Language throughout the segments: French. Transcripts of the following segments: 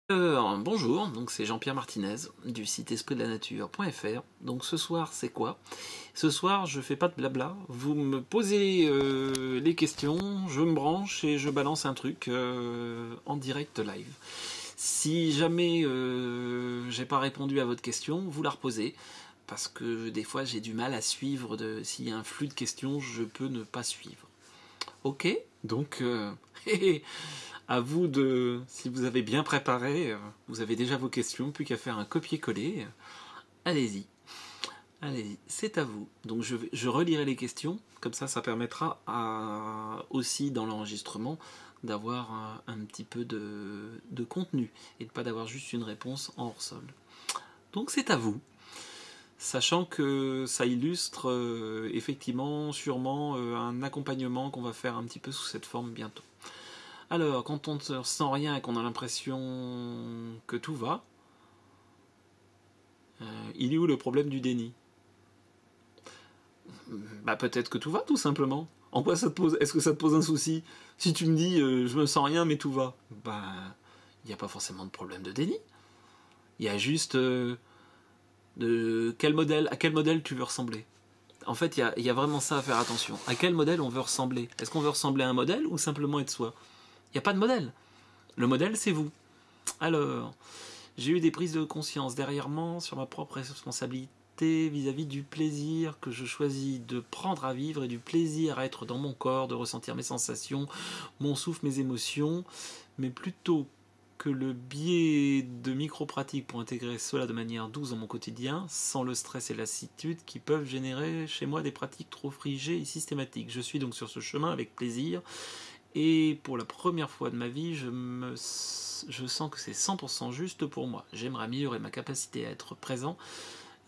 Bonjour, donc c'est Jean-Pierre Martinez du site espritdelanature.fr. Donc ce soir c'est quoi? Ce soir je fais pas de blabla, vous me posez les questions, je me branche et je balance un truc en direct live. Si jamais j'ai pas répondu à votre question, vous la reposez, parce que des fois j'ai du mal à suivre, s'il y a un flux de questions, je peux ne pas suivre. Ok, donc à vous de, si vous avez bien préparé, vous avez déjà vos questions, plus qu'à faire un copier-coller. Allez-y, allez-y, c'est à vous. Donc je relirai les questions, comme ça permettra aussi dans l'enregistrement d'avoir un petit peu de contenu et de pas d'avoir juste une réponse en hors-sol. Donc c'est à vous. Sachant que ça illustre effectivement, sûrement, un accompagnement qu'on va faire un petit peu sous cette forme bientôt. Alors, quand on ne sent rien et qu'on a l'impression que tout va, il est où le problème du déni? Bah peut-être que tout va, tout simplement. En quoi ça te pose? Est-ce que ça te pose un souci? Si tu me dis je me sens rien mais tout va, bah il n'y a pas forcément de problème de déni. Il y a juste à quel modèle tu veux ressembler. En fait, il y a vraiment ça à faire attention. À quel modèle on veut ressembler? Est-ce qu'on veut ressembler à un modèle ou simplement être soi? Il n'y a pas de modèle. Le modèle, c'est vous. Alors, j'ai eu des prises de conscience dernièrement sur ma propre responsabilité vis-à-vis du plaisir que je choisis de prendre à vivre et du plaisir à être dans mon corps, de ressentir mes sensations, mon souffle, mes émotions, mais plutôt que le biais de micro-pratiques pour intégrer cela de manière douce dans mon quotidien, sans le stress et la lassitude qui peuvent générer chez moi des pratiques trop frigées et systématiques. Je suis donc sur ce chemin avec plaisir, et pour la première fois de ma vie, je sens que c'est 100% juste pour moi. J'aimerais améliorer ma capacité à être présent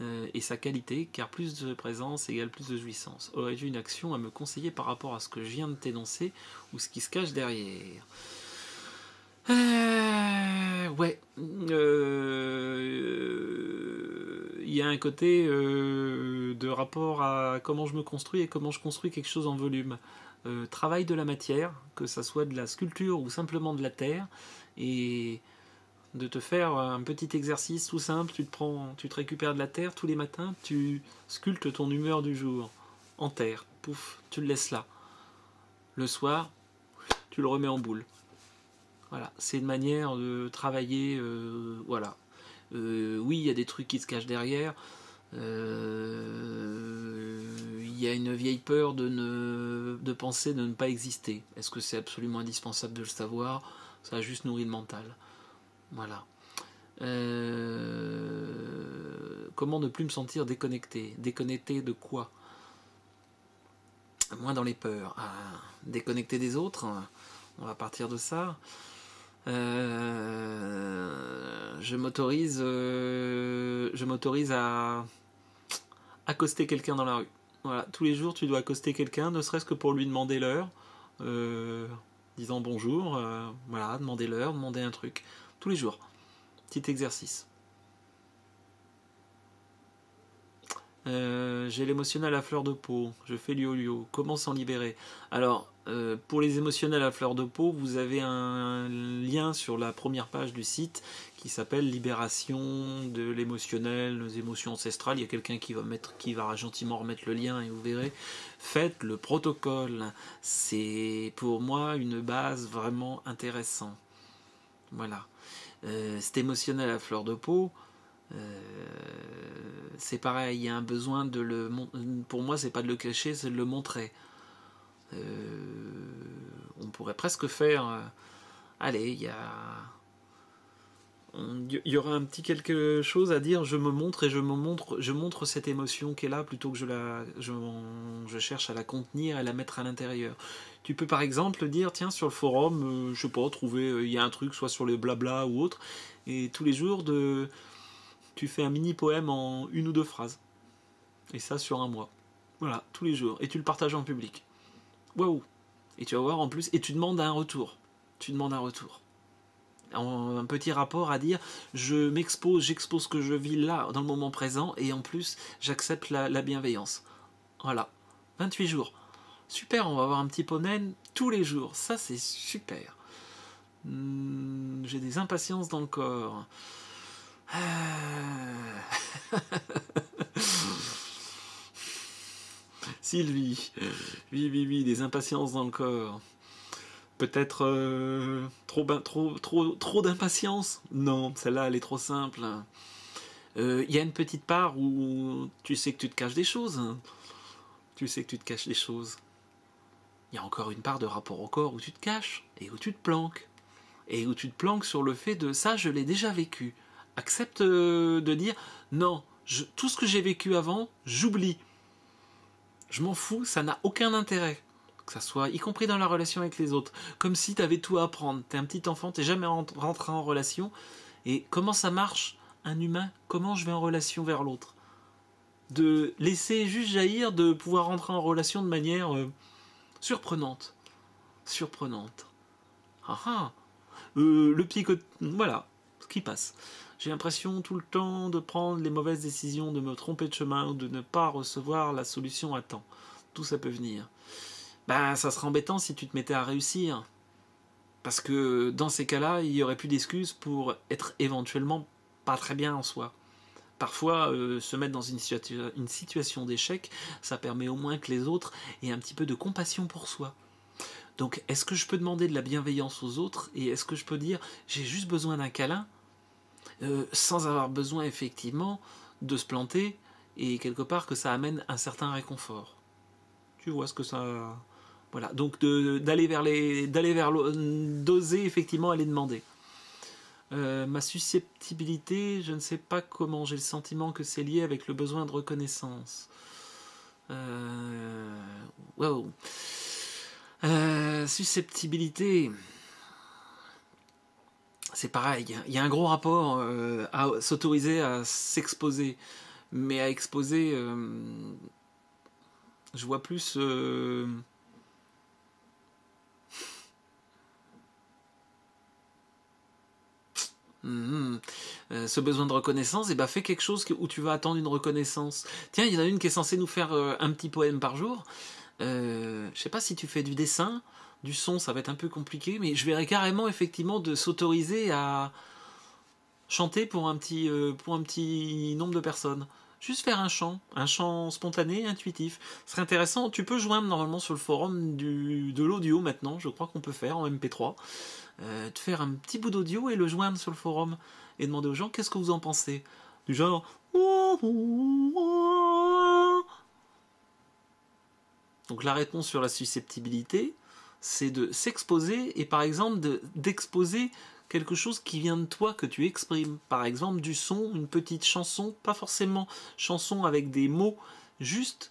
et sa qualité, car plus de présence égale plus de jouissance. Aurais-je une action à me conseiller par rapport à ce que je viens de t'énoncer ou ce qui se cache derrière? Ouais. Il y a un côté de rapport à comment je me construis et comment je construis quelque chose en volume. Travail de la matière, que ça soit de la sculpture ou simplement de la terre, et de te faire un petit exercice tout simple. Tu te récupères de la terre tous les matins, tu sculptes ton humeur du jour en terre, pouf, tu le laisses là. Le soir, tu le remets en boule. Voilà, c'est une manière de travailler. Voilà. Oui, il y a des trucs qui se cachent derrière. Il y a une vieille peur de penser de ne pas exister. Est-ce que c'est absolument indispensable de le savoir? Ça a juste nourri le mental. Voilà. Comment ne plus me sentir déconnecté? Déconnecté de quoi? Moins dans les peurs. Déconnecté des autres. On va partir de ça. Je m'autorise à accoster quelqu'un dans la rue. Voilà, tous les jours tu dois accoster quelqu'un, ne serait-ce que pour lui demander l'heure, disant bonjour, voilà, demander l'heure, demander un truc. Tous les jours. Petit exercice. J'ai l'émotionnel à fleur de peau, je fais du yo-yo, comment s'en libérer? Alors, pour les émotionnels à fleur de peau, vous avez un lien sur la première page du site qui s'appelle Libération de l'émotionnel, les émotions ancestrales. Il y a quelqu'un qui va gentiment remettre le lien et vous verrez. Faites le protocole, c'est pour moi une base vraiment intéressante. Voilà. Cet émotionnel à fleur de peau, c'est pareil, il y a un besoin de le... Pour moi, c'est pas de le cacher, c'est de le montrer. On pourrait presque faire... allez, il y aura un petit quelque chose à dire, je me montre et je montre cette émotion qui est là plutôt que je cherche à la contenir et à la mettre à l'intérieur. Tu peux par exemple dire, tiens, sur le forum, je sais pas, trouver, il y a un truc, soit sur les blabla ou autre, et tous les jours, tu fais un mini poème en 1 ou 2 phrases. Et ça sur un mois. Voilà, tous les jours. Et tu le partages en public. Waouh! Et tu vas voir en plus, et tu demandes un retour. Tu demandes un retour. Un petit rapport à dire, j'expose ce que je vis là, dans le moment présent, et en plus, j'accepte la bienveillance. Voilà. 28 jours. Super, on va avoir un petit poney tous les jours. Ça, c'est super. J'ai des impatiences dans le corps. Sylvie, oui, des impatiences dans le corps. Peut-être trop d'impatience. Non, celle-là, elle est trop simple. Il y a une petite part où tu sais que tu te caches des choses. Tu sais que tu te caches des choses. Il y a encore une part de rapport au corps où tu te caches et où tu te planques. Et où tu te planques sur le fait de ça, je l'ai déjà vécu. Accepte de dire non, tout ce que j'ai vécu avant, j'oublie. Je m'en fous, ça n'a aucun intérêt. Que ça soit, y compris dans la relation avec les autres. Comme si tu avais tout à apprendre. T'es un petit enfant, t'es jamais rentré en relation. Et comment ça marche, un humain? Comment je vais en relation vers l'autre? De laisser juste jaillir, de pouvoir rentrer en relation de manière surprenante. Surprenante. Ah ah. Le psycho... Voilà, ce qui passe. J'ai l'impression tout le temps de prendre les mauvaises décisions, de me tromper de chemin ou de ne pas recevoir la solution à temps. Tout ça peut venir. Ben, ça serait embêtant si tu te mettais à réussir. Parce que dans ces cas-là, il n'y aurait plus d'excuses pour être éventuellement pas très bien en soi. Parfois, se mettre dans une situation d'échec, ça permet au moins que les autres aient un petit peu de compassion pour soi. Donc, est-ce que je peux demander de la bienveillance aux autres et est-ce que je peux dire j'ai juste besoin d'un câlin sans avoir besoin effectivement de se planter et quelque part que ça amène un certain réconfort. Tu vois ce que ça... Voilà, donc d'oser effectivement aller demander. Ma susceptibilité, je ne sais pas comment, j'ai le sentiment que c'est lié avec le besoin de reconnaissance. Wow. Susceptibilité, c'est pareil, il y a un gros rapport à s'autoriser à s'exposer, mais à exposer, je vois plus... ce besoin de reconnaissance, et bah fais quelque chose où tu vas attendre une reconnaissance. Tiens, il y en a une qui est censée nous faire un petit poème par jour. Je sais pas si tu fais du dessin, du son, ça va être un peu compliqué, mais je verrais carrément effectivement de s'autoriser à chanter pour un petit nombre de personnes. Juste faire un chant spontané, intuitif. Ce serait intéressant. Tu peux joindre normalement sur le forum de l'audio maintenant, je crois qu'on peut faire en MP3. De faire un petit bout d'audio et le joindre sur le forum et demander aux gens qu'est-ce que vous en pensez. Du genre... Donc la réponse sur la susceptibilité, c'est de s'exposer et par exemple d'exposer quelque chose qui vient de toi, que tu exprimes. Par exemple du son, une petite chanson, pas forcément chanson avec des mots, juste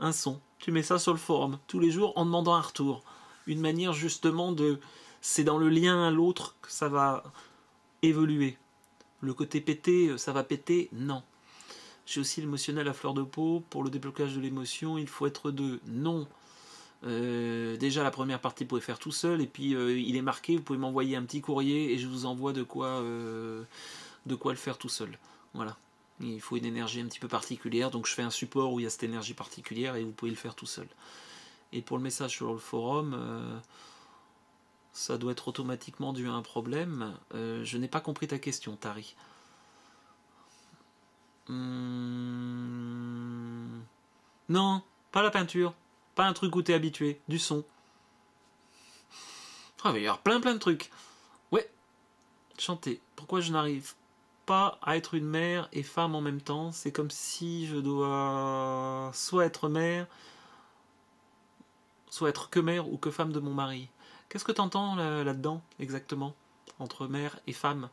un son. Tu mets ça sur le forum tous les jours en demandant un retour. Une manière justement de... C'est dans le lien à l'autre que ça va évoluer. Le côté pété, ça va péter, non. J'ai aussi l'émotionnel à fleur de peau. Pour le déblocage de l'émotion, il faut être deux. Non. Déjà, la première partie, vous pouvez faire tout seul. Et puis, il est marqué, vous pouvez m'envoyer un petit courrier et je vous envoie de quoi le faire tout seul. Voilà. Il faut une énergie un petit peu particulière. Donc, je fais un support où il y a cette énergie particulière et vous pouvez le faire tout seul. Et pour le message sur le forum... ça doit être automatiquement dû à un problème. Je n'ai pas compris ta question, Tari. Non, pas la peinture. Pas un truc où t'es habitué. Du son. Ah, il va y avoir plein de trucs. Ouais, chanter. Pourquoi je n'arrive pas à être une mère et femme en même temps? C'est comme si je dois soit être mère, soit être que mère ou que femme de mon mari. Qu'est-ce que tu entends là-dedans, exactement, entre mère et femme?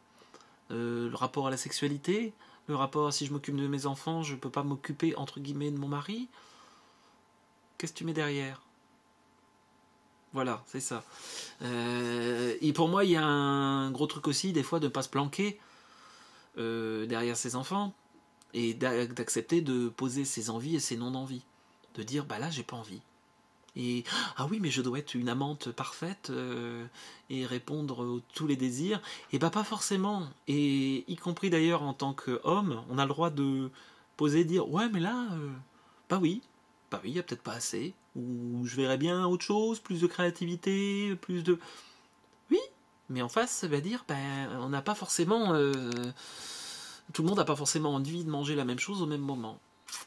Le rapport à la sexualité? Le rapport à si je m'occupe de mes enfants, je ne peux pas m'occuper, entre guillemets, de mon mari? Qu'est-ce que tu mets derrière? Voilà, c'est ça. Et pour moi, il y a un gros truc aussi, des fois, de ne pas se planquer derrière ses enfants et d'accepter de poser ses envies et ses non-envies. De dire, bah là, j'ai pas envie. Et ah oui, mais je dois être une amante parfaite et répondre à tous les désirs. Et bah pas forcément. Et y compris d'ailleurs en tant qu'homme, on a le droit de poser, dire ouais, mais là, bah oui, il y a peut-être pas assez. Ou je verrais bien autre chose, plus de créativité, plus de. Oui, Mais en face, ça va dire, on n'a pas forcément... tout le monde n'a pas forcément envie de manger la même chose au même moment.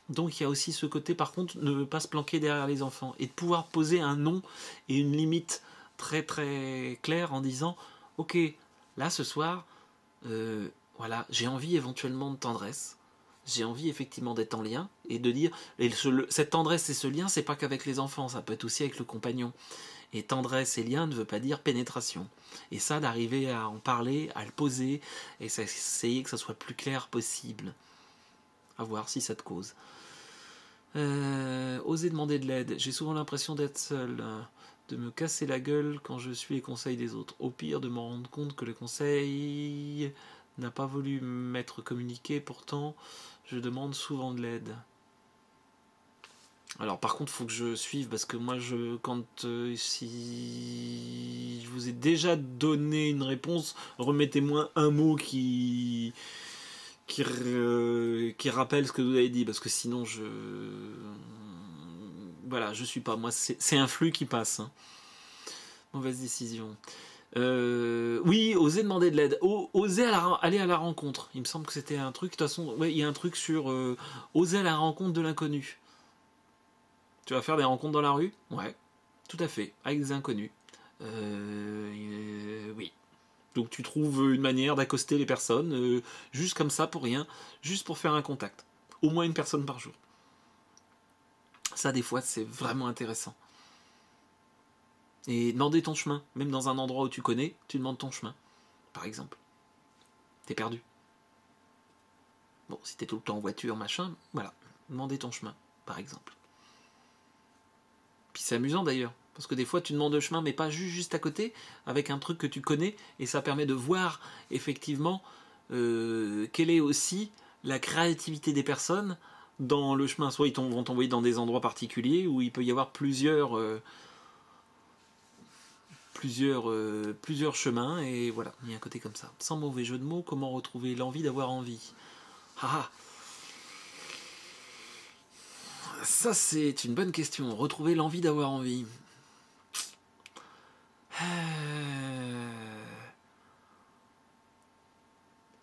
Donc il y a aussi ce côté, par contre, ne pas se planquer derrière les enfants et de pouvoir poser un nom et une limite très très claire en disant, ok, là ce soir, voilà, j'ai envie éventuellement de tendresse, j'ai envie effectivement d'être en lien et de dire, cette tendresse et ce lien, c'est pas qu'avec les enfants, ça peut être aussi avec le compagnon. Et tendresse et lien ne veut pas dire pénétration. Et ça, d'arriver à en parler, à le poser, et essayer que ça soit le plus clair possible. À voir si ça te cause. Oser demander de l'aide. J'ai souvent l'impression d'être seul, de me casser la gueule quand je suis les conseils des autres. Au pire, de m'en rendre compte que le conseil n'a pas voulu m'être communiqué. Pourtant, je demande souvent de l'aide. Alors par contre, il faut que je suive parce que moi, si je vous ai déjà donné une réponse, remettez-moi un mot qui rappelle ce que vous avez dit parce que sinon voilà, je suis pas moi, c'est un flux qui passe. Hein. Mauvaise décision. Oui, oser demander de l'aide, oser aller à la rencontre. Il me semble que c'était un truc. De toute façon, ouais, il y a un truc sur oser à la rencontre de l'inconnu. Tu vas faire des rencontres dans la rue? Ouais, tout à fait, avec des inconnus. Oui. Donc tu trouves une manière d'accoster les personnes, juste comme ça, pour rien, juste pour faire un contact. Au moins une personne par jour. Ça, des fois, c'est vraiment intéressant. Et demander ton chemin, même dans un endroit où tu connais, tu demandes ton chemin, par exemple. T'es perdu. Bon, si t'es tout le temps en voiture, machin, voilà. Demander ton chemin, par exemple. Puis c'est amusant d'ailleurs, parce que des fois tu demandes le chemin, mais pas juste à côté, avec un truc que tu connais, et ça permet de voir effectivement quelle est aussi la créativité des personnes dans le chemin. Soit ils vont t'envoyer dans des endroits particuliers où il peut y avoir plusieurs chemins, et voilà, il y a un côté comme ça. Sans mauvais jeu de mots, comment retrouver l'envie d'avoir envie? Ah, ça c'est une bonne question. Retrouver l'envie d'avoir envie.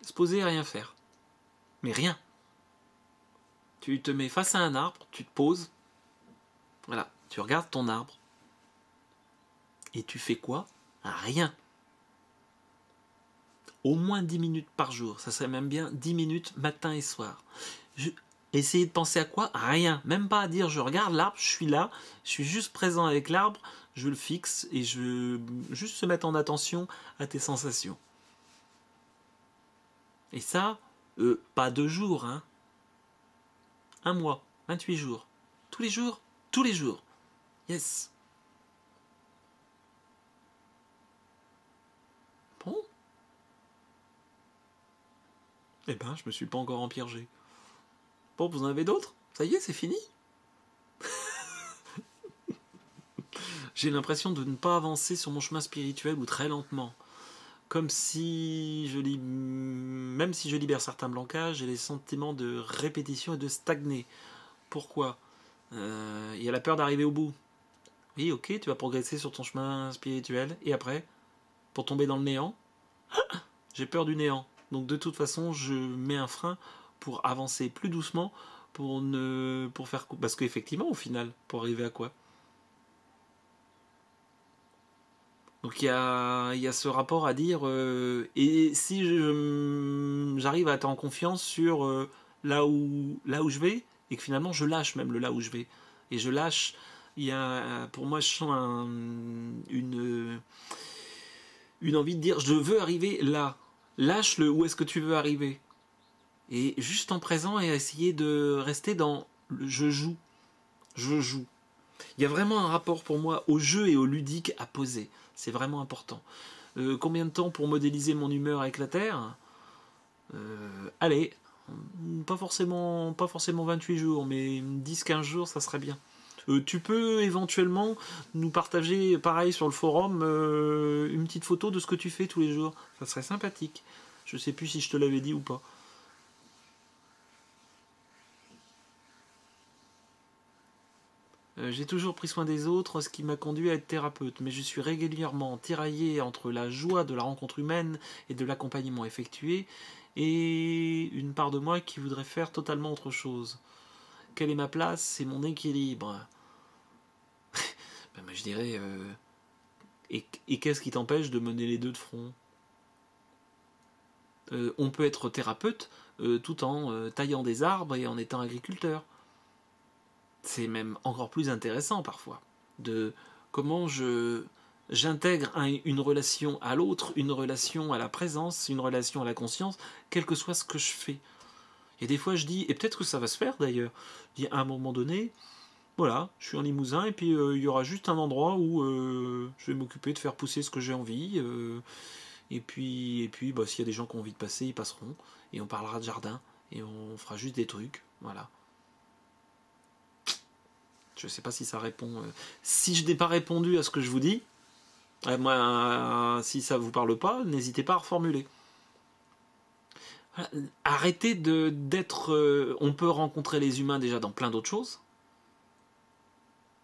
Se poser et rien faire. Mais rien. Tu te mets face à un arbre, tu te poses. Voilà, tu regardes ton arbre. Et tu fais quoi? Rien. Au moins 10 minutes par jour. Ça serait même bien 10 minutes matin et soir. Essayez de penser à quoi? Rien. Même pas à dire je regarde l'arbre, je suis là, je suis juste présent avec l'arbre, je le fixe et je veux juste se mettre en attention à tes sensations. Et ça, pas 2 jours, hein. 1 mois, 28 jours. Tous les jours? Tous les jours. Yes. Bon. Eh ben, je me suis pas encore empiergé. Bon, vous en avez d'autres? Ça y est, c'est fini? J'ai l'impression de ne pas avancer sur mon chemin spirituel ou très lentement. Comme si même si je libère certains blocages, j'ai les sentiments de répétition et de stagner. Pourquoi? Il y a la peur d'arriver au bout. Oui, ok, tu vas progresser sur ton chemin spirituel. Et après? Pour tomber dans le néant? J'ai peur du néant. Donc de toute façon, je mets un frein pour avancer plus doucement, pour faire... Parce qu'effectivement, au final, pour arriver à quoi? Donc il y a ce rapport à dire et si j'arrive à être en confiance sur là où je vais et que finalement je lâche même le là où je vais et je lâche, il y a pour moi je sens une envie de dire je veux arriver là, lâche le où est-ce que tu veux arriver et juste en présent et essayer de rester dans le je joue. Il y a vraiment un rapport pour moi au jeu et au ludique à poser. C'est vraiment important. Combien de temps pour modéliser mon humeur avec la Terre? Allez, pas forcément 28 jours, mais 10-15 jours, ça serait bien. Tu peux éventuellement nous partager, pareil sur le forum, une petite photo de ce que tu fais tous les jours. Ça serait sympathique. Je sais plus si je te l'avais dit ou pas. J'ai toujours pris soin des autres, ce qui m'a conduit à être thérapeute, mais je suis régulièrement tiraillé entre la joie de la rencontre humaine et de l'accompagnement effectué, et une part de moi qui voudrait faire totalement autre chose. Quelle est ma place? C'est mon équilibre. Ben, moi, je dirais... et qu'est-ce qui t'empêche de mener les deux de front? On peut être thérapeute tout en taillant des arbres et en étant agriculteur. C'est même encore plus intéressant parfois. De comment j'intègre une relation à l'autre, une relation à la présence, une relation à la conscience, quel que soit ce que je fais. Et des fois je dis, et peut-être que ça va se faire d'ailleurs, je dis à un moment donné, voilà, je suis en Limousin et puis il y aura juste un endroit où je vais m'occuper de faire pousser ce que j'ai envie. Et puis bah, s'il y a des gens qui ont envie de passer, ils passeront. Et on parlera de jardin. Et on fera juste des trucs. Voilà. Je sais pas si ça répond. Si je n'ai pas répondu à ce que je vous dis, moi, si ça vous parle pas, n'hésitez pas à reformuler. Voilà. Arrêtez d'être. On peut rencontrer les humains déjà dans plein d'autres choses.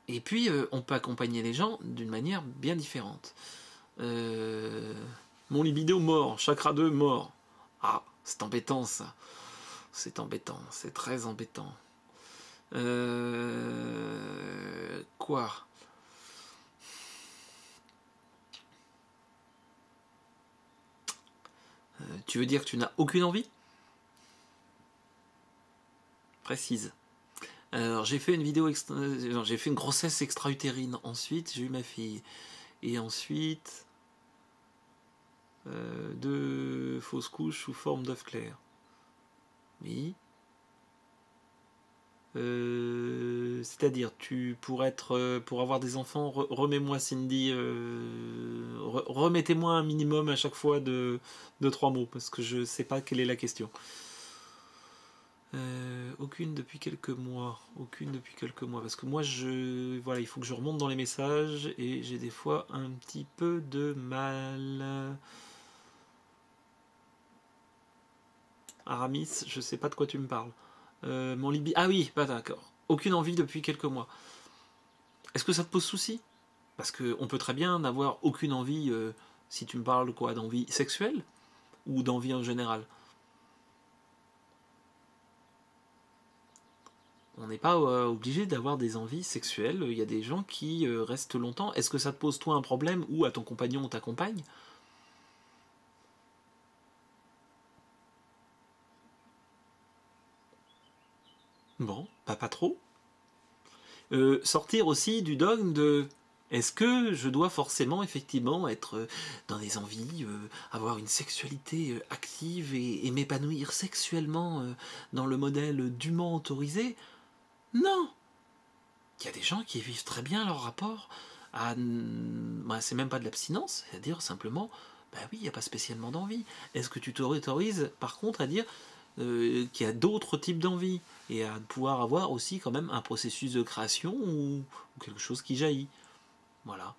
Et puis, on peut accompagner les gens d'une manière bien différente. Mon libido mort, chakra 2 mort. Ah, c'est embêtant ça. C'est embêtant, c'est très embêtant. Quoi? Tu veux dire que tu n'as aucune envie? Précise. Alors j'ai fait une vidéo, j'ai fait une grossesse extra-utérine. Ensuite j'ai eu ma fille. Et ensuite 2 fausses couches sous forme d'œuf clair. Oui. C'est-à-dire, pour avoir des enfants, remets-moi Cindy, remettez-moi un minimum à chaque fois de 3 mots, parce que je sais pas quelle est la question. Aucune depuis quelques mois. Aucune depuis quelques mois. Parce que moi, voilà, il faut que je remonte dans les messages et j'ai des fois un petit peu de mal. Aramis, je sais pas de quoi tu me parles. Mon Libye. Ah oui, bah d'accord. Aucune envie depuis quelques mois. Est-ce que ça te pose souci? Parce qu'on peut très bien n'avoir aucune envie, si tu me parles quoi, d'envie sexuelle ou d'envie en général. On n'est pas obligé d'avoir des envies sexuelles. Il y a des gens qui restent longtemps. Est-ce que ça te pose toi un problème ou à ton compagnon ou ta compagne? Bon, pas trop. Sortir aussi du dogme de est-ce que je dois forcément effectivement être dans des envies, avoir une sexualité active et m'épanouir sexuellement dans le modèle dûment autorisé? Non. Il y a des gens qui vivent très bien leur rapport à... Bah, c'est même pas de l'abstinence, c'est-à-dire simplement, bah oui, il n'y a pas spécialement d'envie. Est-ce que tu t'autorises par contre à dire qu'il y a d'autres types d'envie et à pouvoir avoir aussi quand même un processus de création ou quelque chose qui jaillit? Voilà.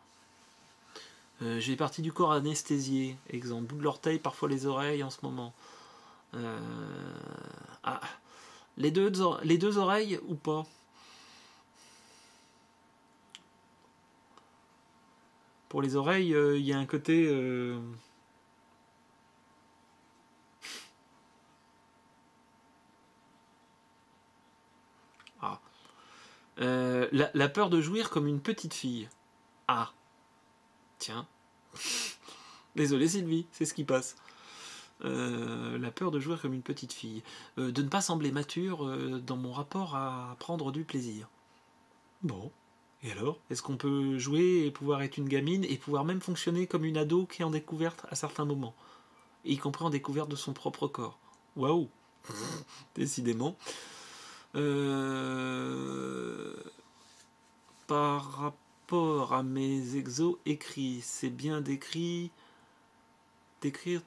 J'ai partie du corps anesthésié, exemple, bout de l'orteil, parfois les oreilles en ce moment. Ah, les deux oreilles ou pas? Pour les oreilles, il y a un côté... Ah. La peur de jouir comme une petite fille. Ah. Tiens. Désolé Sylvie, c'est ce qui passe. La peur de jouir comme une petite fille. De ne pas sembler mature dans mon rapport à prendre du plaisir. Bon. Et alors? Est-ce qu'on peut jouer et pouvoir être une gamine et pouvoir même fonctionner comme une ado qui est en découverte à certains moments, y compris en découverte de son propre corps? Waouh! Décidément. Par rapport à mes exos écrits, c'est bien d'écrire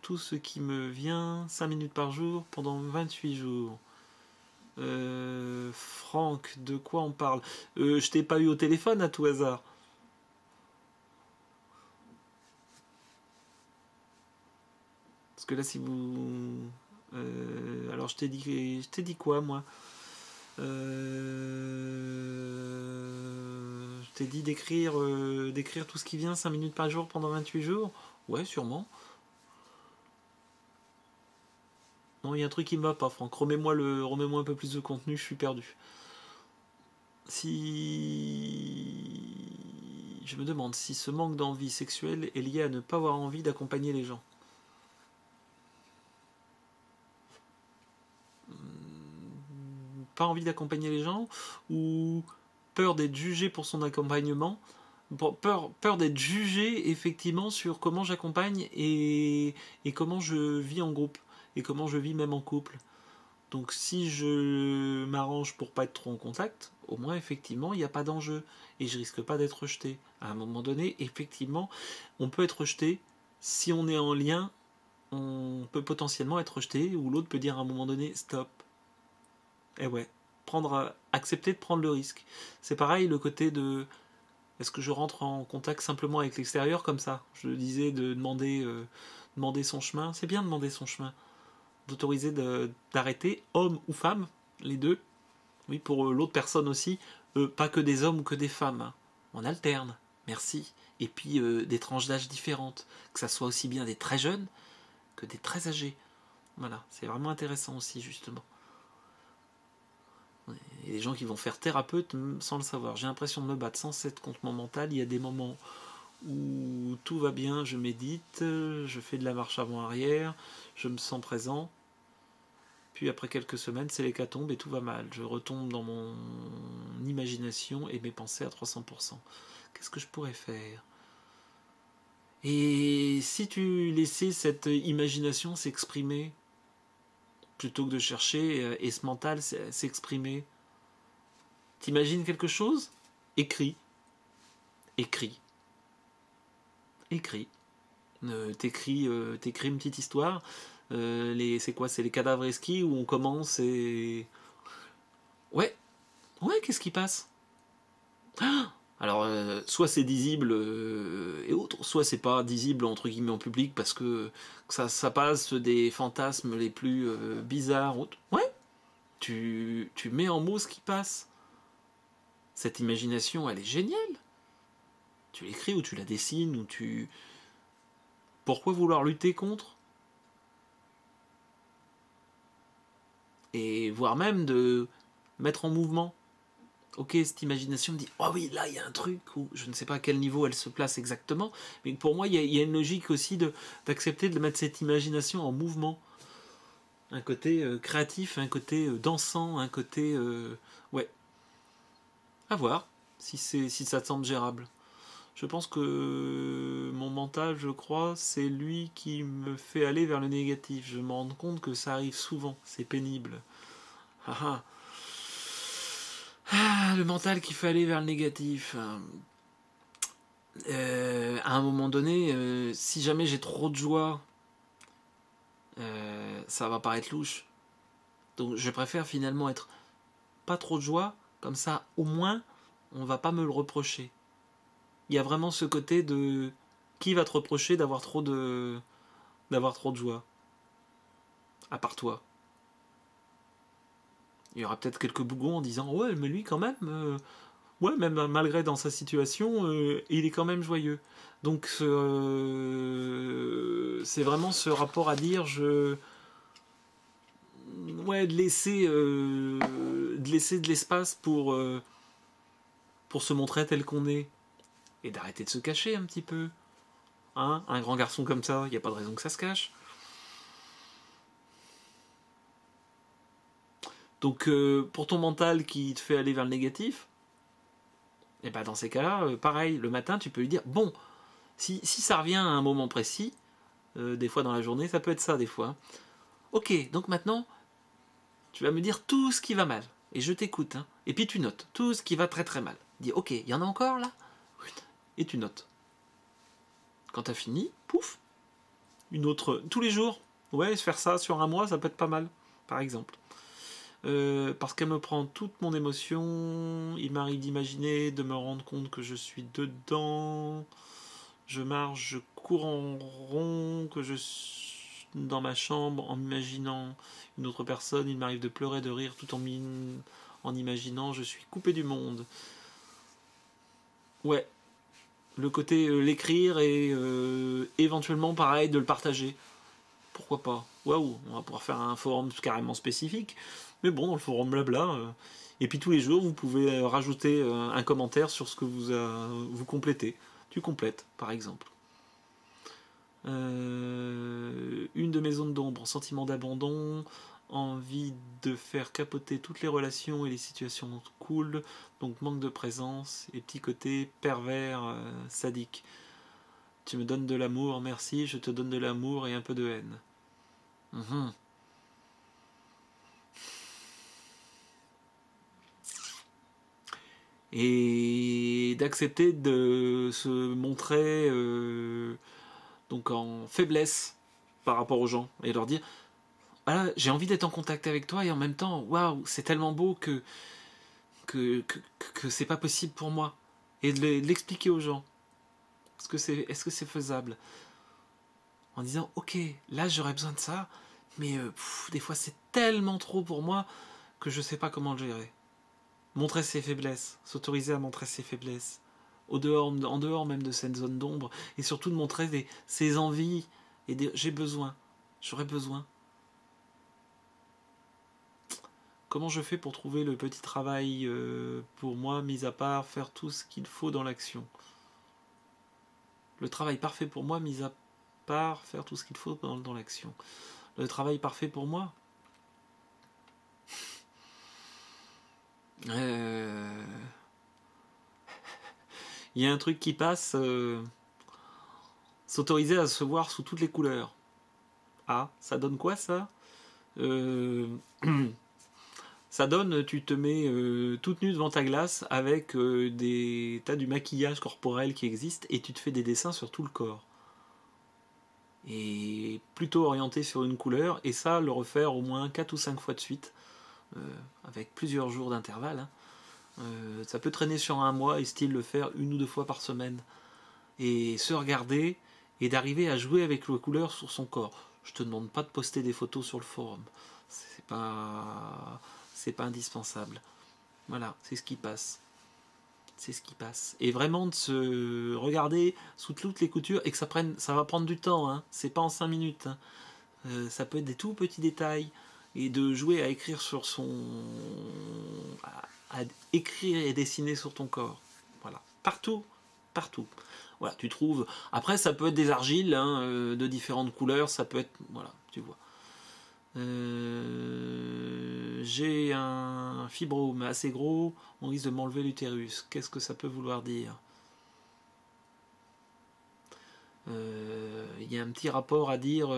tout ce qui me vient 5 minutes par jour pendant 28 jours. Franck, de quoi on parle? Je t'ai pas eu au téléphone à tout hasard. Parce que là, si vous... alors, je t'ai dit quoi, moi? t'ai dit d'écrire tout ce qui vient 5 minutes par jour pendant 28 jours. Ouais, sûrement. Non, il y a un truc qui me va pas, Franck. Remets-moi un peu plus de contenu, je suis perdu. Je me demande si ce manque d'envie sexuelle est lié à ne pas avoir envie d'accompagner les gens. Pas envie d'accompagner les gens ou peur d'être jugé pour son accompagnement, peur d'être jugé effectivement sur comment j'accompagne et comment je vis en groupe et comment je vis même en couple. Donc si je m'arrange pour pas être trop en contact, au moins effectivement il n'y a pas d'enjeu et je risque pas d'être rejeté. À un moment donné, effectivement, on peut être rejeté si on est en lien. On peut potentiellement être rejeté ou l'autre peut dire à un moment donné stop. Eh ouais, accepter de prendre le risque. C'est pareil le côté de est-ce que je rentre en contact simplement avec l'extérieur comme ça. Je le disais de demander son chemin. C'est bien de demander son chemin. D'autoriser d'arrêter, homme ou femme, les deux. Oui, pour l'autre personne aussi, pas que des hommes ou que des femmes. Hein. On alterne, merci. Et puis des tranches d'âge différentes, que ça soit aussi bien des très jeunes que des très âgés. Voilà, c'est vraiment intéressant aussi, justement. Il y a des gens qui vont faire thérapeute sans le savoir. J'ai l'impression de me battre sans cesse contre mon mental. Il y a des moments où tout va bien, je médite, je fais de la marche avant-arrière, je me sens présent. Puis après quelques semaines, c'est l'hécatombe et tout va mal. Je retombe dans mon imagination et mes pensées à 300%. Qu'est-ce que je pourrais faire? Et si tu laissais cette imagination s'exprimer, plutôt que de chercher et ce mental s'exprimer, t'imagines quelque chose? Écris. Écris. T'écris une petite histoire. C'est quoi? C'est les cadavres esquis où on commence et... Ouais, qu'est-ce qui passe? Alors, soit c'est disible et autres, soit c'est pas disible entre guillemets en public parce que ça passe des fantasmes les plus bizarres. Ouais, tu mets en mots ce qui passe. Cette imagination, elle est géniale. Tu l'écris ou tu la dessines ou tu... Pourquoi vouloir lutter contre? Et voire même de mettre en mouvement. Ok, cette imagination me dit oh oui, là il y a un truc, ou je ne sais pas à quel niveau elle se place exactement, mais pour moi il y a une logique aussi d'accepter de mettre cette imagination en mouvement. Un côté créatif, un côté dansant, un côté. Ouais. À voir si ça te semble gérable. Je pense que mon mental, je crois, c'est lui qui me fait aller vers le négatif. Je me rends compte que ça arrive souvent, c'est pénible. Ah ah. Ah, le mental qui fait aller vers le négatif. À un moment donné, si jamais j'ai trop de joie, ça va paraître louche. Donc je préfère finalement être pas trop de joie, comme ça au moins on va pas me le reprocher. Il y a vraiment ce côté de qui va te reprocher d'avoir trop de joie, à part toi. Il y aura peut-être quelques bougons en disant ouais mais lui quand même ouais, même malgré dans sa situation, il est quand même joyeux. Donc c'est vraiment ce rapport à dire ouais, de laisser de l'espace pour se montrer tel qu'on est et d'arrêter de se cacher un petit peu. Hein, un grand garçon comme ça, il n'y a pas de raison que ça se cache. Donc pour ton mental qui te fait aller vers le négatif, et ben dans ces cas-là, pareil, le matin, tu peux lui dire bon, si ça revient à un moment précis, des fois dans la journée, ça peut être ça des fois. Hein. Ok, donc maintenant, tu vas me dire tout ce qui va mal. Et je t'écoute. Hein. Et puis tu notes tout ce qui va très très mal. Dis ok, il y en a encore là? Et tu notes. Quand t'as fini, pouf, une autre. Tous les jours. Ouais, faire ça sur un mois, ça peut être pas mal, par exemple. Parce qu'elle me prend toute mon émotion. Il m'arrive d'imaginer, de me rendre compte que je suis dedans. Je marche, je cours en rond, que je suis dans ma chambre en imaginant une autre personne. Il m'arrive de pleurer, de rire tout en imaginant je suis coupé du monde. Ouais, le côté l'écrire et éventuellement pareil de le partager. Pourquoi pas? Waouh, on va pouvoir faire un forum carrément spécifique. Mais bon, dans le forum blabla. Et puis tous les jours, vous pouvez rajouter un commentaire sur ce que vous complétez. Tu complètes, par exemple. Une de mes zones d'ombre, sentiment d'abandon, envie de faire capoter toutes les relations et les situations cool, donc manque de présence, et petit côté pervers, sadique. Tu me donnes de l'amour, merci, je te donne de l'amour et un peu de haine. Mhm. Et d'accepter de se montrer donc en faiblesse par rapport aux gens et leur dire voilà, j'ai envie d'être en contact avec toi et en même temps waouh c'est tellement beau que, que, que c'est pas possible pour moi et de l'expliquer aux gens est-ce que c'est faisable en disant ok là j'aurais besoin de ça mais des fois c'est tellement trop pour moi que je sais pas comment le gérer. Montrer ses faiblesses, s'autoriser à montrer ses faiblesses, en dehors même de cette zone d'ombre, et surtout de montrer ses envies, et j'ai besoin, j'aurais besoin. Comment je fais pour trouver le petit travail pour moi, mis à part faire tout ce qu'il faut dans l'action? Le travail parfait pour moi, mis à part faire tout ce qu'il faut dans l'action. Le travail parfait pour moi Il y a un truc qui passe, s'autoriser à se voir sous toutes les couleurs. Ah, ça donne quoi ça Ça donne, tu te mets toute nue devant ta glace avec t'as du maquillage corporel qui existe et tu te fais des dessins sur tout le corps. Et plutôt orienté sur une couleur, et ça, le refaire au moins 4 ou 5 fois de suite, avec plusieurs jours d'intervalle. Hein. Ça peut traîner sur un mois et style le faire 1 ou 2 fois par semaine. Et se regarder et d'arriver à jouer avec les couleurs sur son corps. Je te demande pas de poster des photos sur le forum. C'est pas indispensable. Voilà, c'est ce qui passe. C'est ce qui passe. Et vraiment de se regarder sous toutes les coutures et que ça va prendre du temps. Hein. C'est pas en 5 minutes. Hein. Ça peut être des tout petits détails et de jouer à écrire sur à écrire et dessiner sur ton corps. Voilà, partout, partout. Voilà, tu trouves. Après, ça peut être des argiles hein, de différentes couleurs. Ça peut être, voilà, tu vois. J'ai un fibrome assez gros, on risque de m'enlever l'utérus. Qu'est-ce que ça peut vouloir dire? Il y a un petit rapport à dire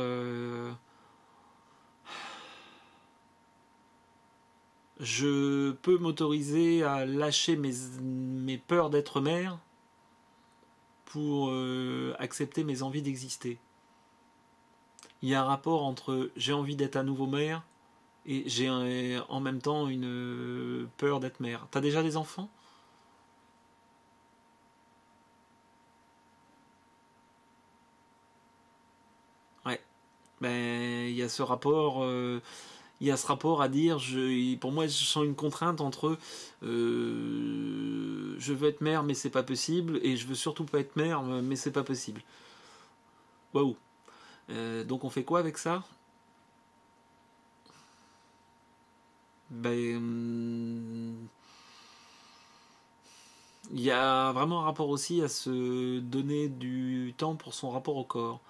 je peux m'autoriser à lâcher mes peurs d'être mère pour accepter mes envies d'exister. Il y a un rapport entre j'ai envie d'être à nouveau mère et j'ai en même temps une peur d'être mère. T'as déjà des enfants? Ouais. Ben, il y a ce rapport à dire pour moi je sens une contrainte entre je veux être mère mais c'est pas possible et je veux surtout pas être mère mais c'est pas possible. Waouh. Donc on fait quoi avec ça? Ben il y a vraiment un rapport aussi à se donner du temps pour son rapport au corps.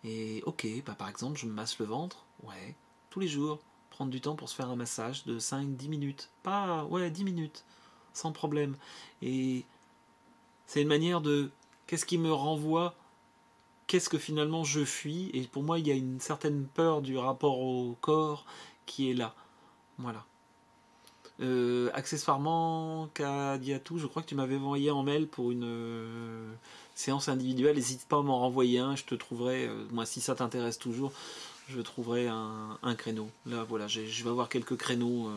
Et ok, bah par exemple, je me masse le ventre, ouais, tous les jours. Prendre du temps pour se faire un massage de 5-10 minutes. Pas, ouais, 10 minutes, sans problème. Et c'est une manière de. Qu'est-ce qui me renvoie? Qu'est-ce que finalement je fuis? Et pour moi, il y a une certaine peur du rapport au corps qui est là. Voilà. Accessoirement, Kadiatou, je crois que tu m'avais envoyé en mail pour une séance individuelle. N'hésite pas à m'en renvoyer un, je te trouverai, moi si ça t'intéresse toujours, je trouverai un créneau. Là voilà, je vais avoir quelques créneaux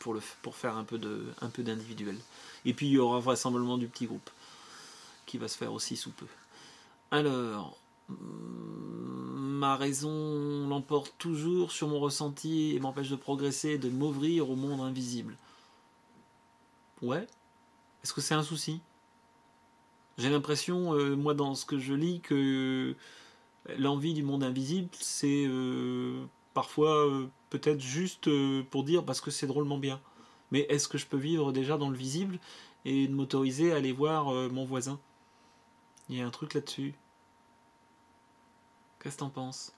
pour faire un peu d'individuel. Et puis il y aura vraisemblablement du petit groupe qui va se faire aussi sous peu. Alors, ma raison l'emporte toujours sur mon ressenti et m'empêche de progresser et de m'ouvrir au monde invisible. Ouais. Est-ce que c'est un souci? J'ai l'impression, moi dans ce que je lis, que l'envie du monde invisible, c'est parfois peut-être juste pour dire parce que c'est drôlement bien. Mais est-ce que je peux vivre déjà dans le visible et de m'autoriser à aller voir mon voisin? Il y a un truc là-dessus. Qu'est-ce que t'en penses?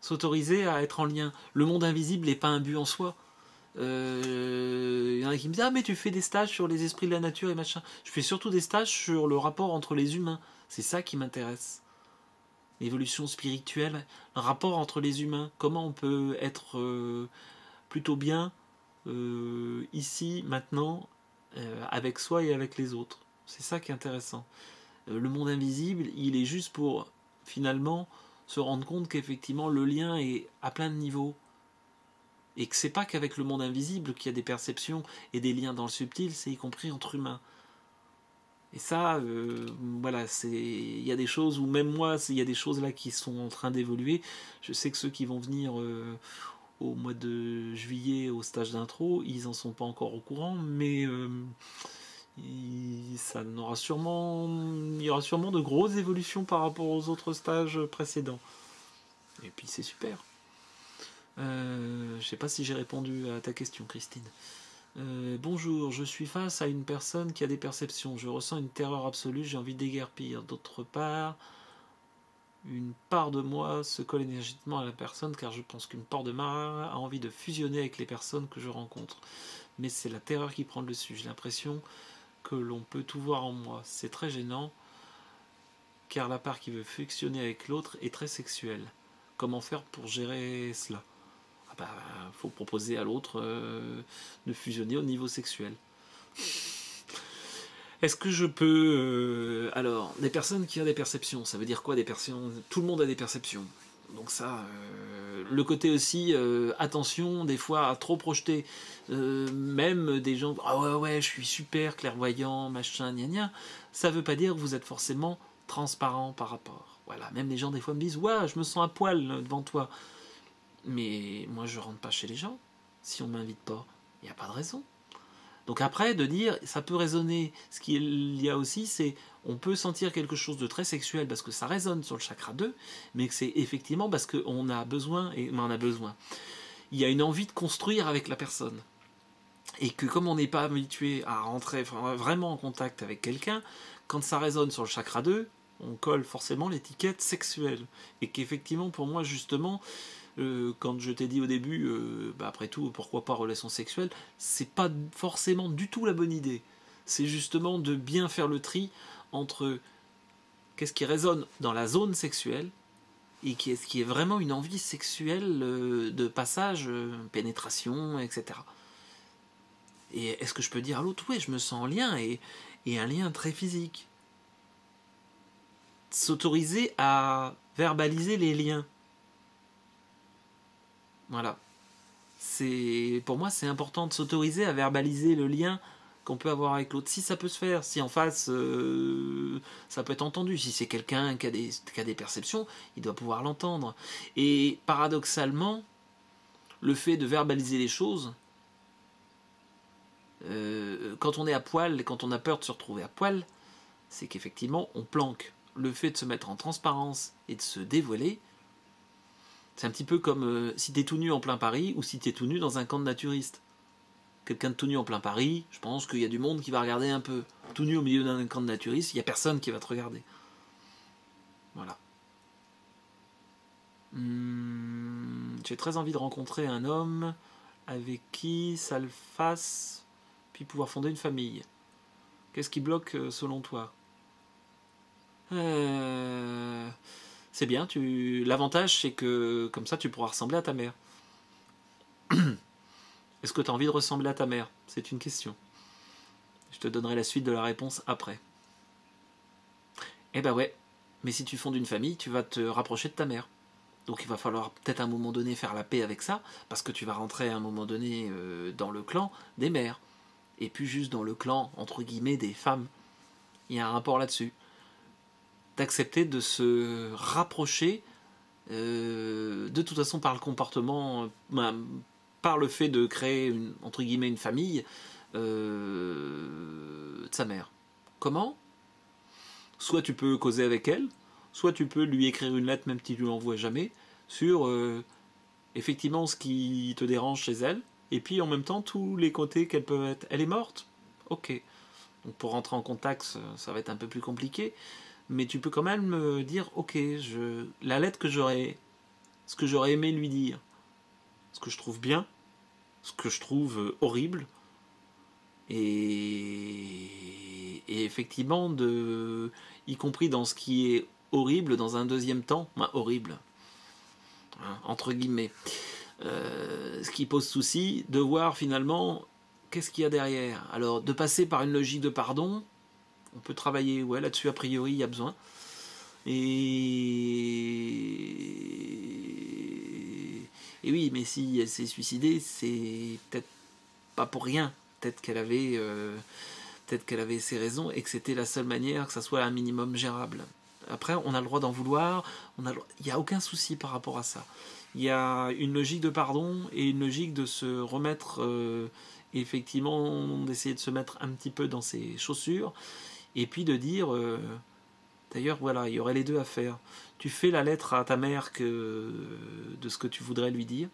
S'autoriser à être en lien. Le monde invisible n'est pas un but en soi. Il y en a qui me disent: ah, mais tu fais des stages sur les esprits de la nature et machin. Je fais surtout des stages sur le rapport entre les humains. C'est ça qui m'intéresse. L'évolution spirituelle, le rapport entre les humains. Comment on peut être plutôt bien ici, maintenant, avec soi et avec les autres. C'est ça qui est intéressant. Le monde invisible, il est juste pour finalement se rendre compte qu'effectivement le lien est à plein de niveaux. Et que c'est pas qu'avec le monde invisible qu'il y a des perceptions et des liens dans le subtil, c'est y compris entre humains. Et ça, voilà, il y a des choses où même moi, il y a des choses là qui sont en train d'évoluer. Je sais que ceux qui vont venir au mois de juillet au stage d'intro, ils en sont pas encore au courant, mais il y aura sûrement de grosses évolutions par rapport aux autres stages précédents. Et puis c'est super. Je sais pas si j'ai répondu à ta question, Christine. Bonjour, je suis face à une personne qui a des perceptions. Je ressens une terreur absolue, j'ai envie de déguerpir. D'autre part, une part de moi se colle énergétiquement à la personne car je pense qu'une part de moi a envie de fusionner avec les personnes que je rencontre. Mais c'est la terreur qui prend le dessus. J'ai l'impression que l'on peut tout voir en moi. C'est très gênant car la part qui veut fusionner avec l'autre est très sexuelle. Comment faire pour gérer cela? Faut proposer à l'autre de fusionner au niveau sexuel. Est-ce que je peux... alors, des personnes qui ont des perceptions, ça veut dire quoi des perceptions? Tout le monde a des perceptions. Donc ça, le côté aussi, attention, des fois, à trop projeter. Même des gens, ah ouais, je suis super clairvoyant, machin, gna gna. Ça veut pas dire que vous êtes forcément transparent par rapport. Voilà, même les gens, des fois, me disent, ouais, je me sens à poil devant toi. Mais moi, je rentre pas chez les gens. Si on m'invite pas, il n'y a pas de raison. Donc après, de dire, ça peut résonner. Ce qu'il y a aussi, c'est, on peut sentir quelque chose de très sexuel parce que ça résonne sur le chakra 2, mais que c'est effectivement parce qu'on a besoin, et on en a besoin. Il y a une envie de construire avec la personne. Et que comme on n'est pas habitué à rentrer vraiment en contact avec quelqu'un, quand ça résonne sur le chakra 2, on colle forcément l'étiquette sexuelle. Et qu'effectivement, pour moi, justement, quand je t'ai dit au début, après tout, pourquoi pas relation sexuelle, c'est pas forcément du tout la bonne idée. C'est justement de bien faire le tri entre qu'est-ce qui résonne dans la zone sexuelle et ce qui est vraiment une envie sexuelle de passage, pénétration, etc. Et est-ce que je peux dire à l'autre, oui, je me sens en lien, et un lien très physique. S'autoriser à verbaliser les liens. Voilà. Pour moi, c'est important de s'autoriser à verbaliser le lien qu'on peut avoir avec l'autre. Si ça peut se faire, si en face, ça peut être entendu. Si c'est quelqu'un qui a des perceptions, il doit pouvoir l'entendre. Et paradoxalement, le fait de verbaliser les choses, quand on est à poil et quand on a peur de se retrouver à poil, c'est qu'effectivement, on planque. Le fait de se mettre en transparence et de se dévoiler, c'est un petit peu comme si t'es tout nu en plein Paris ou si t'es tout nu dans un camp de naturistes. Quelqu'un de tout nu en plein Paris, je pense qu'il y a du monde qui va regarder un peu. Tout nu au milieu d'un camp de naturistes, il n'y a personne qui va te regarder. Voilà. J'ai très envie de rencontrer un homme avec qui ça le fasse, puis pouvoir fonder une famille. Qu'est-ce qui bloque selon toi? C'est bien, l'avantage c'est que comme ça tu pourras ressembler à ta mère. Est-ce que tu as envie de ressembler à ta mère? C'est une question. Je te donnerai la suite de la réponse après. Eh ben ouais, mais si tu fondes une famille, tu vas te rapprocher de ta mère. Donc il va falloir peut-être à un moment donné faire la paix avec ça, parce que tu vas rentrer à un moment donné dans le clan des mères, et puis juste dans le clan, entre guillemets, des femmes. Il y a un rapport là-dessus. D'accepter de se rapprocher, de toute façon par le comportement, par le fait de créer entre guillemets une famille, de sa mère. Comment? Soit tu peux causer avec elle, soit tu peux lui écrire une lettre, même si tu ne l'envoies jamais, sur effectivement ce qui te dérange chez elle, et puis en même temps tous les côtés qu'elle peut être. Elle est morte? Ok. Donc pour rentrer en contact, ça va être un peu plus compliqué, mais tu peux quand même me dire, ok, la lettre ce que j'aurais aimé lui dire, ce que je trouve bien, ce que je trouve horrible, et effectivement, y compris dans ce qui est horrible dans un deuxième temps, horrible, hein, entre guillemets, ce qui pose souci, de voir finalement qu'est-ce qu'il y a derrière. Alors, de passer par une logique de pardon, on peut travailler, ouais, là-dessus, a priori, il y a besoin. Et oui, mais si elle s'est suicidée, c'est peut-être pas pour rien. Peut-être qu'elle avait ses raisons et que c'était la seule manière que ça soit un minimum gérable. Après, on a le droit d'en vouloir, il n'y a aucun souci par rapport à ça. Il y a une logique de pardon et une logique de se remettre, effectivement, d'essayer de se mettre un petit peu dans ses chaussures, et puis de dire, d'ailleurs, voilà, il y aurait les deux à faire. Tu fais la lettre à ta mère de ce que tu voudrais lui dire,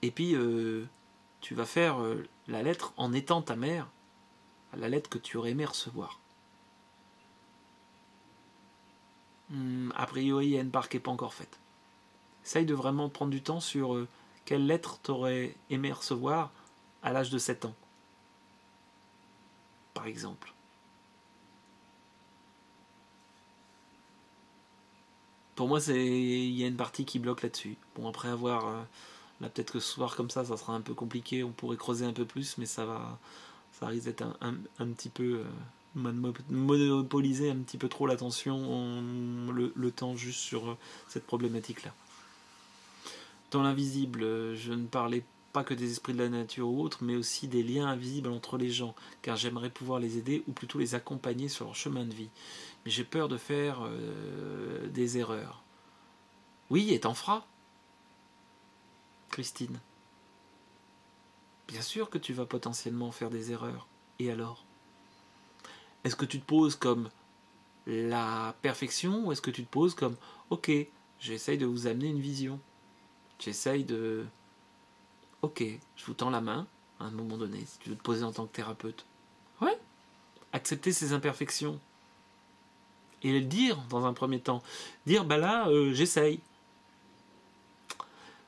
et puis tu vas faire la lettre en étant ta mère, la lettre que tu aurais aimé recevoir. A priori, il y a une part qui n'est pas encore faite. Essaye de vraiment prendre du temps sur quelle lettre tu aurais aimé recevoir à l'âge de 7 ans, par exemple. Pour moi, il y a une partie qui bloque là-dessus. Bon, après avoir... là, peut-être que ce soir, comme ça sera un peu compliqué. On pourrait creuser un peu plus, mais ça risque d'être un petit peu... monopoliser un petit peu trop l'attention, le temps juste sur cette problématique-là. Dans l'invisible, je ne parlais pas que des esprits de la nature ou autres, mais aussi des liens invisibles entre les gens, car j'aimerais pouvoir les aider ou plutôt les accompagner sur leur chemin de vie. Mais j'ai peur de faire des erreurs. Oui, et t'en feras, Christine. Bien sûr que tu vas potentiellement faire des erreurs. Et alors ? Est-ce que tu te poses comme la perfection ou est-ce que tu te poses comme ok, j'essaye de vous amener une vision. J'essaye de... Ok, je vous tends la main à un moment donné, si tu veux te poser en tant que thérapeute. Ouais, accepter ses imperfections. Et le dire dans un premier temps. Dire, bah là, j'essaye.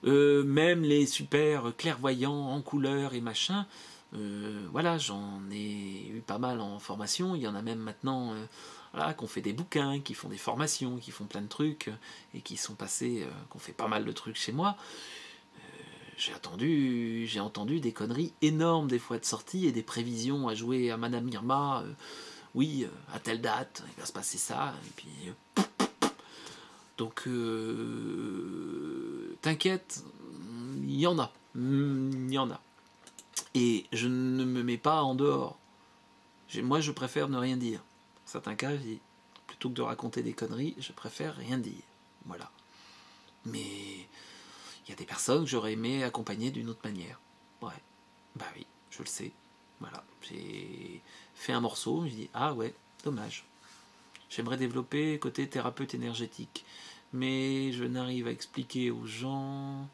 Même les super clairvoyants en couleur et machin, voilà, j'en ai eu pas mal en formation. Il y en a même maintenant voilà, qui ont fait des bouquins, qui font des formations, qui font plein de trucs et qui sont passés, qui ont fait pas mal de trucs chez moi. J'ai entendu des conneries énormes des fois de sortie et des prévisions à jouer à Madame Irma. Oui, à telle date, il va se passer ça. Et puis, donc, t'inquiète, il y en a. Il y en a. Et je ne me mets pas en dehors. Moi, je préfère ne rien dire. Dans certains cas, plutôt que de raconter des conneries, je préfère rien dire. Voilà. Mais il y a des personnes que j'aurais aimé accompagner d'une autre manière. Ouais. Bah oui, je le sais. Voilà. J'ai fait un morceau, je dis ah ouais, dommage. J'aimerais développer côté thérapeute énergétique. Mais je n'arrive à expliquer aux gens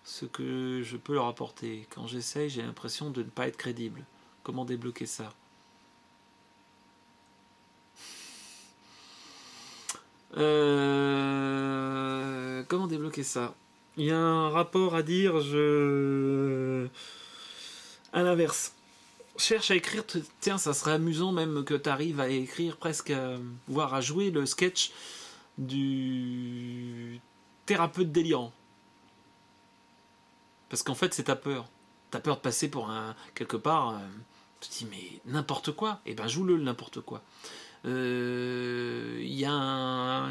ce que je peux leur apporter. Quand j'essaye, j'ai l'impression de ne pas être crédible. Comment débloquer ça ? Comment débloquer ça ? Il y a un rapport à dire, à l'inverse. Cherche à écrire, tiens, ça serait amusant même que tu arrives à écrire presque, voire à jouer le sketch du thérapeute délirant. Parce qu'en fait, c'est ta peur. T'as peur de passer pour quelque part, tu te dis, mais n'importe quoi. Eh ben, joue-le n'importe quoi. Il y a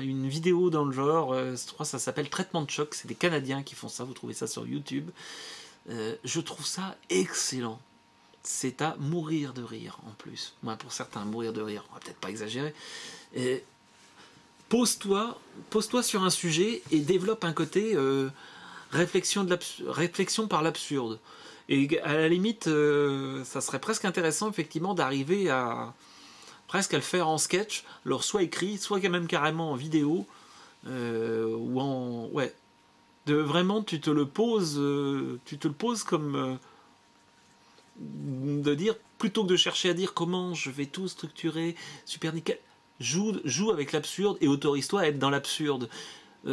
une vidéo dans le genre, je crois que ça s'appelle Traitement de choc. C'est des Canadiens qui font ça, vous trouvez ça sur YouTube. Je trouve ça excellent. C'est à mourir de rire en plus. Moi, pour certains, mourir de rire, on va peut-être pas exagérer. Pose-toi sur un sujet et développe un côté réflexion par l'absurde. Et à la limite, ça serait presque intéressant, effectivement, d'arriver à presque à le faire en sketch, alors soit écrit, soit même carrément en vidéo, ou en... Ouais. De vraiment, tu te le poses comme... de dire, plutôt que de chercher à dire comment je vais tout structurer, super nickel, joue avec l'absurde et autorise-toi à être dans l'absurde. J'en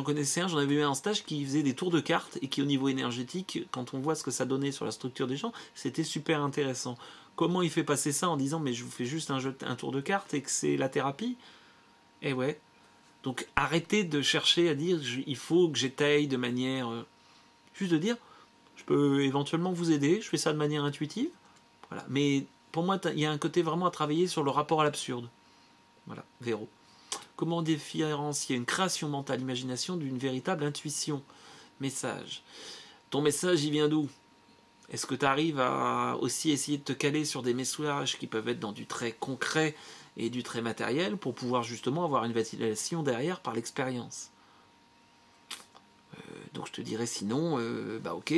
connaissais un, j'en avais eu un en stage qui faisait des tours de cartes et qui au niveau énergétique, quand on voit ce que ça donnait sur la structure des gens, c'était super intéressant. Comment il fait passer ça en disant mais je vous fais juste un tour de cartes et que c'est la thérapie? Eh ouais. Donc arrêtez de chercher à dire il faut que j'étaye de manière... juste de dire je peux éventuellement vous aider, je fais ça de manière intuitive. Voilà. Mais pour moi, il y a un côté vraiment à travailler sur le rapport à l'absurde. Voilà, Véro. Comment différencier une création mentale, imagination d'une véritable intuition? Message. Ton message, il vient d'où? Est-ce que tu arrives à aussi essayer de te caler sur des messages qui peuvent être dans du très concret et du très matériel pour pouvoir justement avoir une validation derrière par l'expérience? Donc je te dirais sinon, bah ok,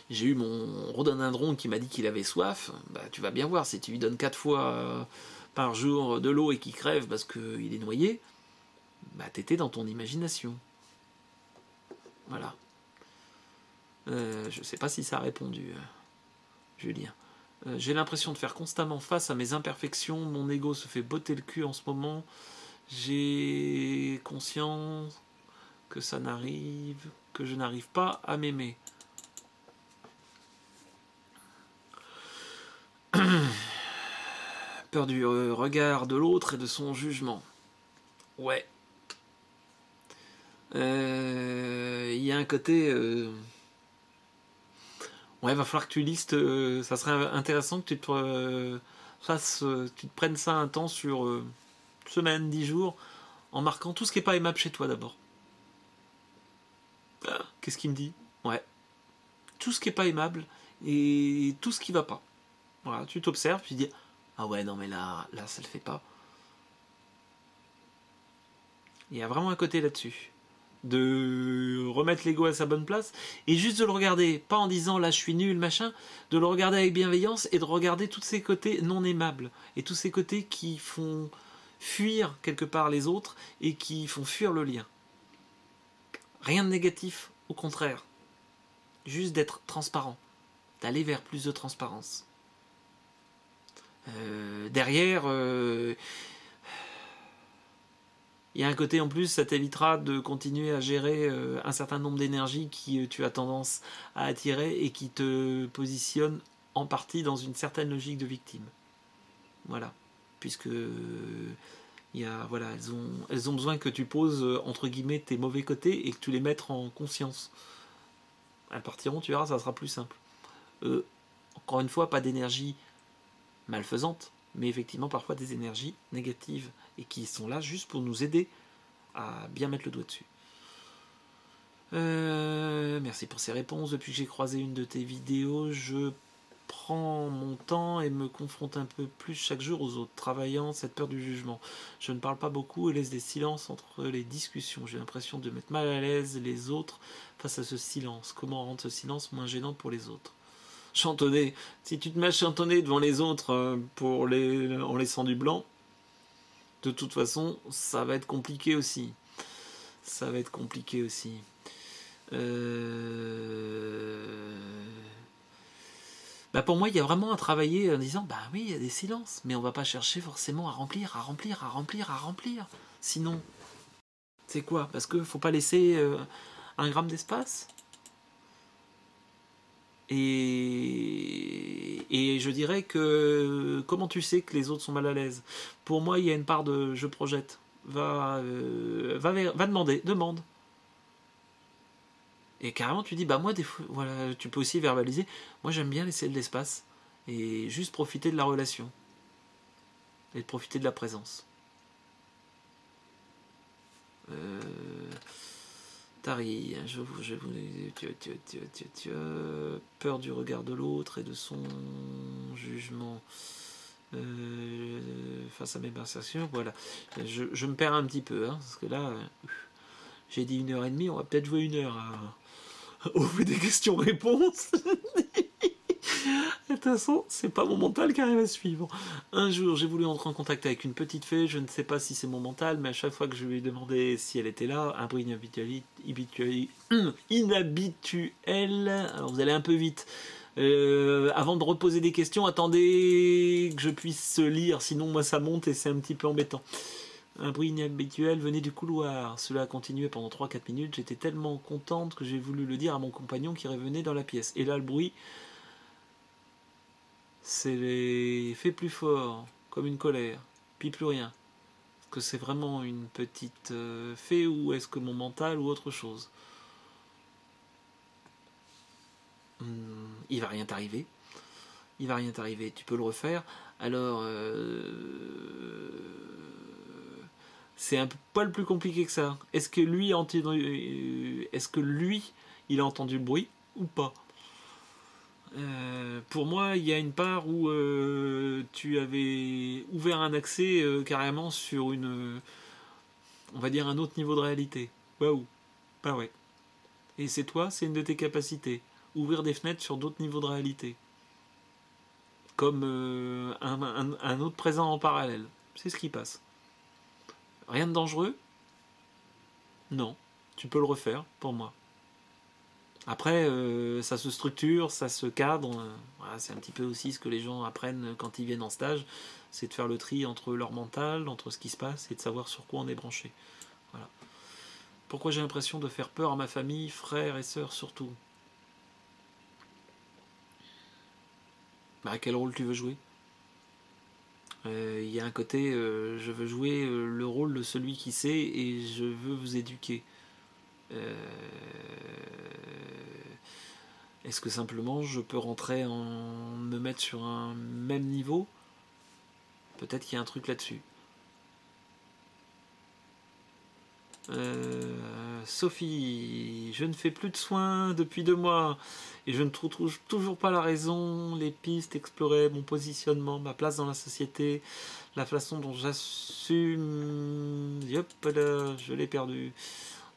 j'ai eu mon rhododendron qui m'a dit qu'il avait soif, bah tu vas bien voir, si tu lui donnes 4 fois par jour de l'eau et qu'il crève parce qu'il est noyé, bah t'étais dans ton imagination. Voilà. Je sais pas si ça a répondu, Julien. J'ai l'impression de faire constamment face à mes imperfections, mon ego se fait botter le cul en ce moment, j'ai conscience que que je n'arrive pas à m'aimer. Peur du regard de l'autre et de son jugement. Ouais. Il y a un côté... Ouais, va falloir que tu listes... ça serait intéressant que tu te tu te prennes ça un temps sur semaine, 10 jours, en marquant tout ce qui n'est pas aimable chez toi d'abord. Qu'est-ce qu'il me dit? Ouais. Tout ce qui n'est pas aimable et tout ce qui va pas. Voilà, tu t'observes, puis tu dis ah ouais, non mais là ça le fait pas. Il y a vraiment un côté là-dessus. De remettre l'ego à sa bonne place et juste de le regarder, pas en disant là je suis nul, machin, de le regarder avec bienveillance et de regarder tous ces côtés non aimables et tous ces côtés qui font fuir quelque part les autres et qui font fuir le lien. Rien de négatif, au contraire. Juste d'être transparent, d'aller vers plus de transparence. Derrière, il y a un côté en plus, ça t'évitera de continuer à gérer un certain nombre d'énergies qui tu as tendance à attirer et qui te positionnent en partie dans une certaine logique de victime. Voilà. Puisque voilà, elles ont besoin que tu poses entre guillemets tes mauvais côtés et que tu les mettes en conscience. Elles partiront, tu verras, ça sera plus simple. Encore une fois, pas d'énergie malfaisantes, mais effectivement parfois des énergies négatives et qui sont là juste pour nous aider à bien mettre le doigt dessus. Merci pour ces réponses. Depuis que j'ai croisé une de tes vidéos, je prends mon temps et me confronte un peu plus chaque jour aux autres, travaillant cette peur du jugement. Je ne parle pas beaucoup et laisse des silences entre les discussions. J'ai l'impression de mettre mal à l'aise les autres face à ce silence. Comment rendre ce silence moins gênant pour les autres? Chantonner. Si tu te mets à chantonner devant les autres en laissant du blanc, de toute façon, ça va être compliqué aussi. Ça va être compliqué aussi. Bah pour moi, il y a vraiment à travailler en disant, bah oui, il y a des silences, mais on va pas chercher forcément à remplir. Sinon, c'est quoi? Parce qu'il faut pas laisser un gramme d'espace. Et je dirais que comment tu sais que les autres sont mal à l'aise? Pour moi, il y a une part de je projette. Va demander, demande. Et carrément, tu dis, bah moi, des fois, voilà, tu peux aussi verbaliser. Moi, j'aime bien laisser de l'espace et juste profiter de la relation et de profiter de la présence. Tari, peur du regard de l'autre et de son jugement face à mes perceptions. Voilà, je me perds un petit peu, hein, parce que là, j'ai dit 1h30, on va peut-être jouer 1 heure au vu des questions-réponses. De toute façon, c'est pas mon mental qui arrive à suivre. Un jour, j'ai voulu entrer en contact avec une petite fée, je ne sais pas si c'est mon mental, mais à chaque fois que je lui ai demandé si elle était là, un bruit inhabituel, alors vous allez un peu vite. Avant de reposer des questions, attendez que je puisse lire, sinon moi ça monte et c'est un petit peu embêtant. Un bruit inhabituel venait du couloir. Cela a continué pendant 3-4 minutes. J'étais tellement contente que j'ai voulu le dire à mon compagnon qui revenait dans la pièce. Et là, le bruit c'est fait plus fort, comme une colère. Puis plus rien. Est-ce que c'est vraiment une petite fée ou est-ce que mon mental ou autre chose? Il va rien t'arriver. Il va rien t'arriver. Tu peux le refaire. Alors, c'est un poil plus compliqué que ça. Est-ce que lui, il a entendu le bruit ou pas? Pour moi, il y a une part où tu avais ouvert un accès carrément sur on va dire un autre niveau de réalité. Waouh, bah ouais. Et c'est toi, c'est une de tes capacités. Ouvrir des fenêtres sur d'autres niveaux de réalité. Comme un autre présent en parallèle. C'est ce qui passe. Rien de dangereux? Non. Tu peux le refaire, pour moi. Après, ça se structure, ça se cadre. Voilà, c'est un petit peu aussi ce que les gens apprennent quand ils viennent en stage. C'est de faire le tri entre leur mental, entre ce qui se passe, et de savoir sur quoi on est branché. Voilà. Pourquoi j'ai l'impression de faire peur à ma famille, frères et sœurs surtout? Bah, quel rôle tu veux jouer? Il y a un côté, je veux jouer le rôle de celui qui sait et je veux vous éduquer. Est-ce que simplement je peux rentrer me mettre sur un même niveau? Peut-être qu'il y a un truc là-dessus. Sophie, je ne fais plus de soins depuis 2 mois et je ne trouve toujours pas la raison, les pistes, explorer mon positionnement, ma place dans la société, la façon dont j'assume. Hop là, je l'ai perdu.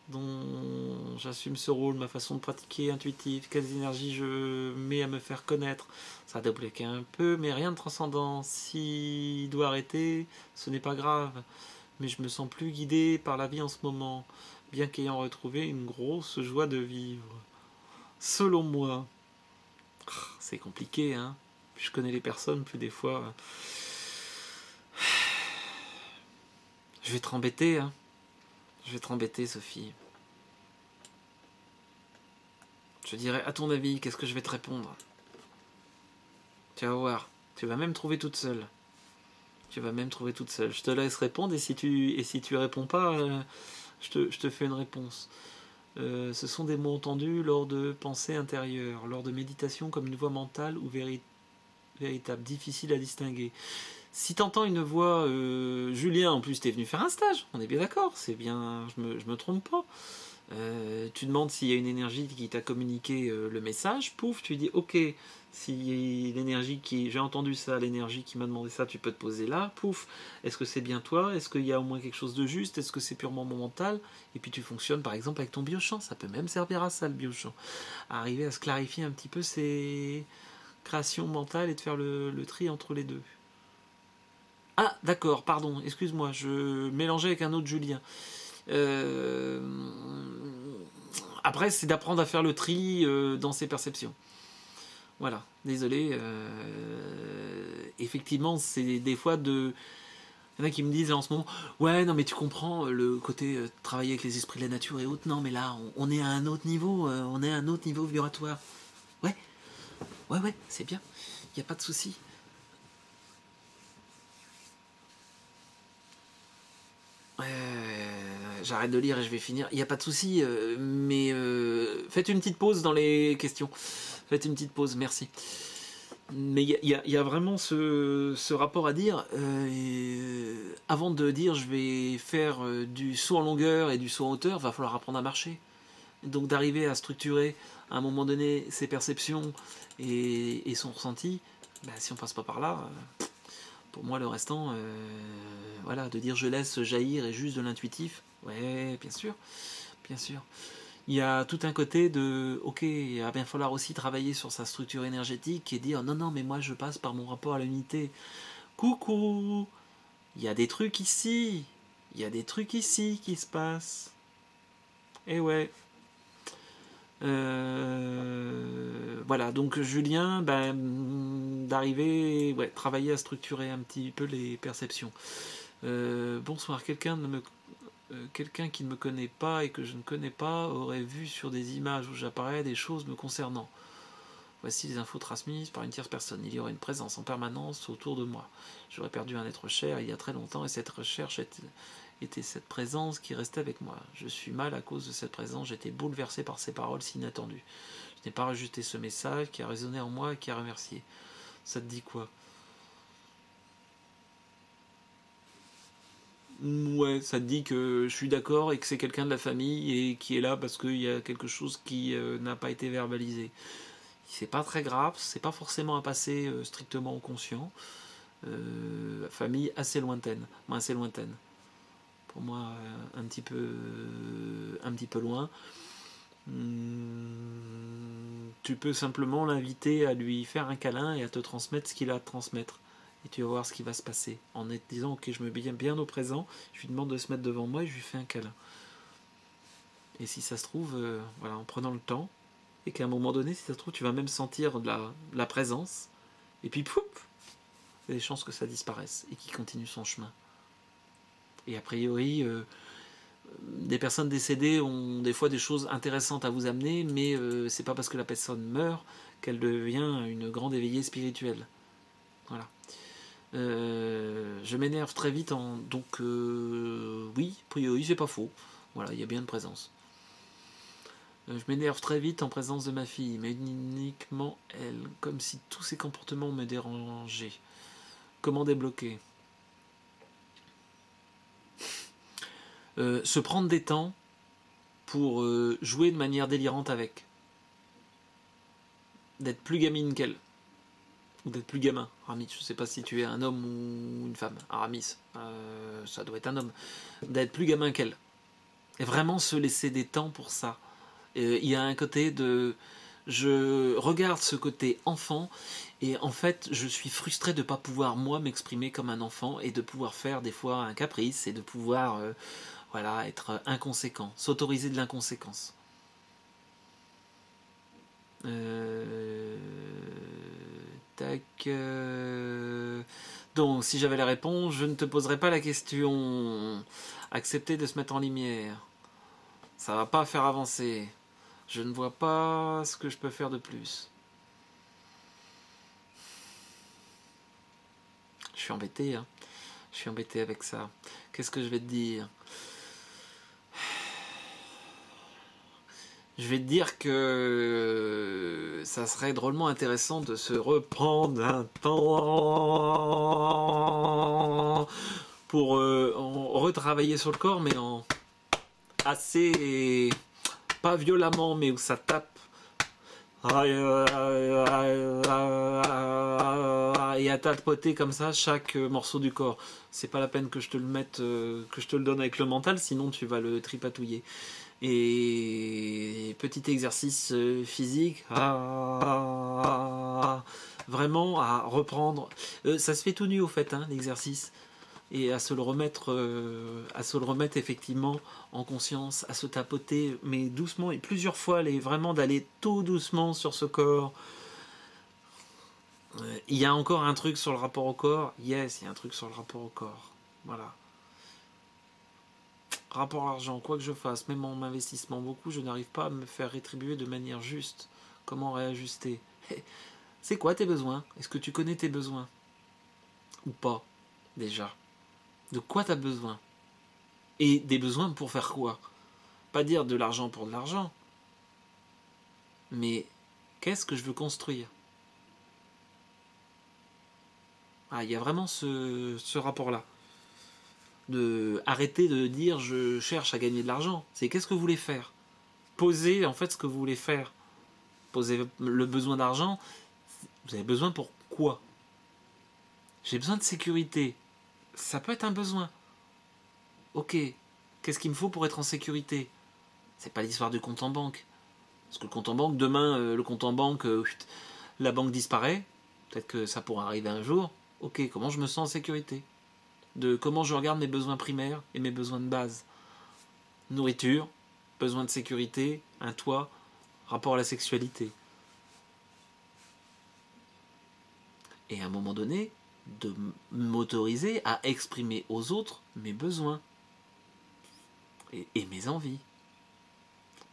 Dont j'assume ce rôle, ma façon de pratiquer intuitive, quelles énergies je mets à me faire connaître. Ça a débloqué un peu, mais rien de transcendant. S'il doit arrêter, ce n'est pas grave. Mais je me sens plus guidé par la vie en ce moment, bien qu'ayant retrouvé une grosse joie de vivre. Selon moi, c'est compliqué, hein. Plus je connais les personnes, plus des fois... Je vais te embêter, hein. Je vais te embêter, Sophie. Je dirais, à ton avis, qu'est-ce que je vais te répondre? Tu vas voir. Tu vas même trouver toute seule. Tu vas même trouver toute seule. Je te laisse répondre et si tu réponds pas, je te fais une réponse. Ce sont des mots entendus lors de pensées intérieures, lors de méditation comme une voix mentale ou véritable, difficile à distinguer. Si t'entends une voix, Julien, en plus t'es venu faire un stage, on est bien d'accord, c'est bien, je me trompe pas. Tu demandes s'il y a une énergie qui t'a communiqué le message, pouf, tu dis ok, si l'énergie qui, j'ai entendu ça, l'énergie qui m'a demandé ça, tu peux te poser là, pouf, est-ce que c'est bien toi, est-ce qu'il y a au moins quelque chose de juste, est-ce que c'est purement mon mental, et puis tu fonctionnes par exemple avec ton biochamp, ça peut même servir à ça le biochamp, à arriver à se clarifier un petit peu ses créations mentales et de faire le tri entre les deux. Ah, d'accord, pardon, excuse-moi, je mélangeais avec un autre Julien. Après, c'est d'apprendre à faire le tri dans ses perceptions. Voilà, désolé. Effectivement, c'est des fois de... Il y en a qui me disent en ce moment, ouais, non, mais tu comprends le côté travailler avec les esprits de la nature et autres. Non, mais là, on est à un autre niveau, on est à un autre niveau vibratoire. Ouais, c'est bien, il n'y a pas de souci. J'arrête de lire et je vais finir. Il n'y a pas de souci, mais faites une petite pause dans les questions. Faites une petite pause, merci. Mais il y a vraiment ce rapport à dire. Avant de dire je vais faire du saut en longueur et du saut en hauteur, va falloir apprendre à marcher. Donc d'arriver à structurer à un moment donné ses perceptions et son ressenti, bah, si on passe pas par là, pour moi le restant, voilà, de dire je laisse jaillir et juste de l'intuitif, ouais, bien sûr, bien sûr. Il y a tout un côté de, ok, il va bien falloir aussi travailler sur sa structure énergétique et dire, non, non, mais moi je passe par mon rapport à l'unité. Coucou, il y a des trucs ici, il y a des trucs ici qui se passent. Et ouais. Voilà, donc Julien, d'arriver, ouais, travailler à structurer un petit peu les perceptions. Bonsoir, quelqu'un qui ne me connaît pas et que je ne connais pas aurait vu sur des images où j'apparais des choses me concernant. Voici les infos transmises par une tierce personne. Il y aurait une présence en permanence autour de moi. J'aurais perdu un être cher il y a très longtemps et cette recherche était cette présence qui restait avec moi. Je suis mal à cause de cette présence. J'étais bouleversé par ces paroles si inattendues. Je n'ai pas rejeté ce message qui a résonné en moi et qui a remercié. Ça te dit quoi? Ouais, ça te dit que je suis d'accord et que c'est quelqu'un de la famille et qui est là parce qu'il y a quelque chose qui n'a pas été verbalisé. C'est pas très grave, c'est pas forcément un passé strictement au conscient. Famille assez lointaine, assez lointaine. Pour moi, un petit peu loin. Tu peux simplement l'inviter à lui faire un câlin et à te transmettre ce qu'il a à te transmettre. Et tu vas voir ce qui va se passer. En te disant, ok, je me mets bien au présent, je lui demande de se mettre devant moi et je lui fais un câlin. Et si ça se trouve, voilà, en prenant le temps, et qu'à un moment donné, si ça se trouve, tu vas même sentir de la présence, et puis pouf, il y a des chances que ça disparaisse et qu'il continue son chemin. Et a priori, des personnes décédées ont des fois des choses intéressantes à vous amener, mais c'est pas parce que la personne meurt qu'elle devient une grande éveillée spirituelle. Voilà. Je m'énerve très vite donc oui, a priori c'est pas faux. Voilà, il y a bien de présence. Je m'énerve très vite en présence de ma fille, mais uniquement elle, comme si tous ses comportements me dérangeaient. Comment débloquer? Se prendre des temps pour jouer de manière délirante avec. D'être plus gamine qu'elle. Ou d'être plus gamin. Aramis, je sais pas si tu es un homme ou une femme. Aramis, ça doit être un homme. D'être plus gamin qu'elle. Et vraiment se laisser des temps pour ça. Il y a un côté de... Je regarde ce côté enfant et en fait je suis frustré de ne pas pouvoir moi m'exprimer comme un enfant et de pouvoir faire des fois un caprice et de pouvoir voilà, être inconséquent, s'autoriser de l'inconséquence. Tac. Donc si j'avais la réponse, je ne te poserais pas la question. Accepter de se mettre en lumière. Ça va pas faire avancer. Je ne vois pas ce que je peux faire de plus. Je suis embêté, hein. Je suis embêté avec ça. Qu'est-ce que je vais te dire? Je vais te dire que ça serait drôlement intéressant de se reprendre un temps pour retravailler sur le corps, mais en assez... pas violemment, mais où ça tape. Et à tapoter comme ça chaque morceau du corps. C'est pas la peine que je te le mette, que je te le donne avec le mental, sinon tu vas le tripatouiller. Et petit exercice physique, vraiment à reprendre. Ça se fait tout nu au fait, hein, l'exercice. Et à se le remettre effectivement en conscience, à se tapoter, mais doucement et plusieurs fois, vraiment d'aller tout doucement sur ce corps. Il y a encore un truc sur le rapport au corps. Yes, il y a un truc sur le rapport au corps. Voilà. Rapport à l'argent, quoi que je fasse, même en investissement beaucoup, je n'arrive pas à me faire rétribuer de manière juste. Comment réajuster? C'est quoi tes besoins? Est-ce que tu connais tes besoins? Ou pas, déjà? De quoi tu as besoin? Et des besoins pour faire quoi? Pas dire de l'argent pour de l'argent. Mais qu'est-ce que je veux construire? Ah, il y a vraiment ce rapport-là. De arrêter de dire je cherche à gagner de l'argent. C'est qu'est-ce que vous voulez faire? Posez en fait ce que vous voulez faire. Posez le besoin d'argent. Vous avez besoin pour quoi? J'ai besoin de sécurité. Ça peut être un besoin. Ok. Qu'est-ce qu'il me faut pour être en sécurité? C'est pas l'histoire du compte en banque. Parce que le compte en banque, demain, le compte en banque, la banque disparaît. Peut-être que ça pourra arriver un jour. Ok, comment je me sens en sécurité? De comment je regarde mes besoins primaires et mes besoins de base. Nourriture, besoin de sécurité, un toit, rapport à la sexualité. Et à un moment donné, de m'autoriser à exprimer aux autres mes besoins et mes envies.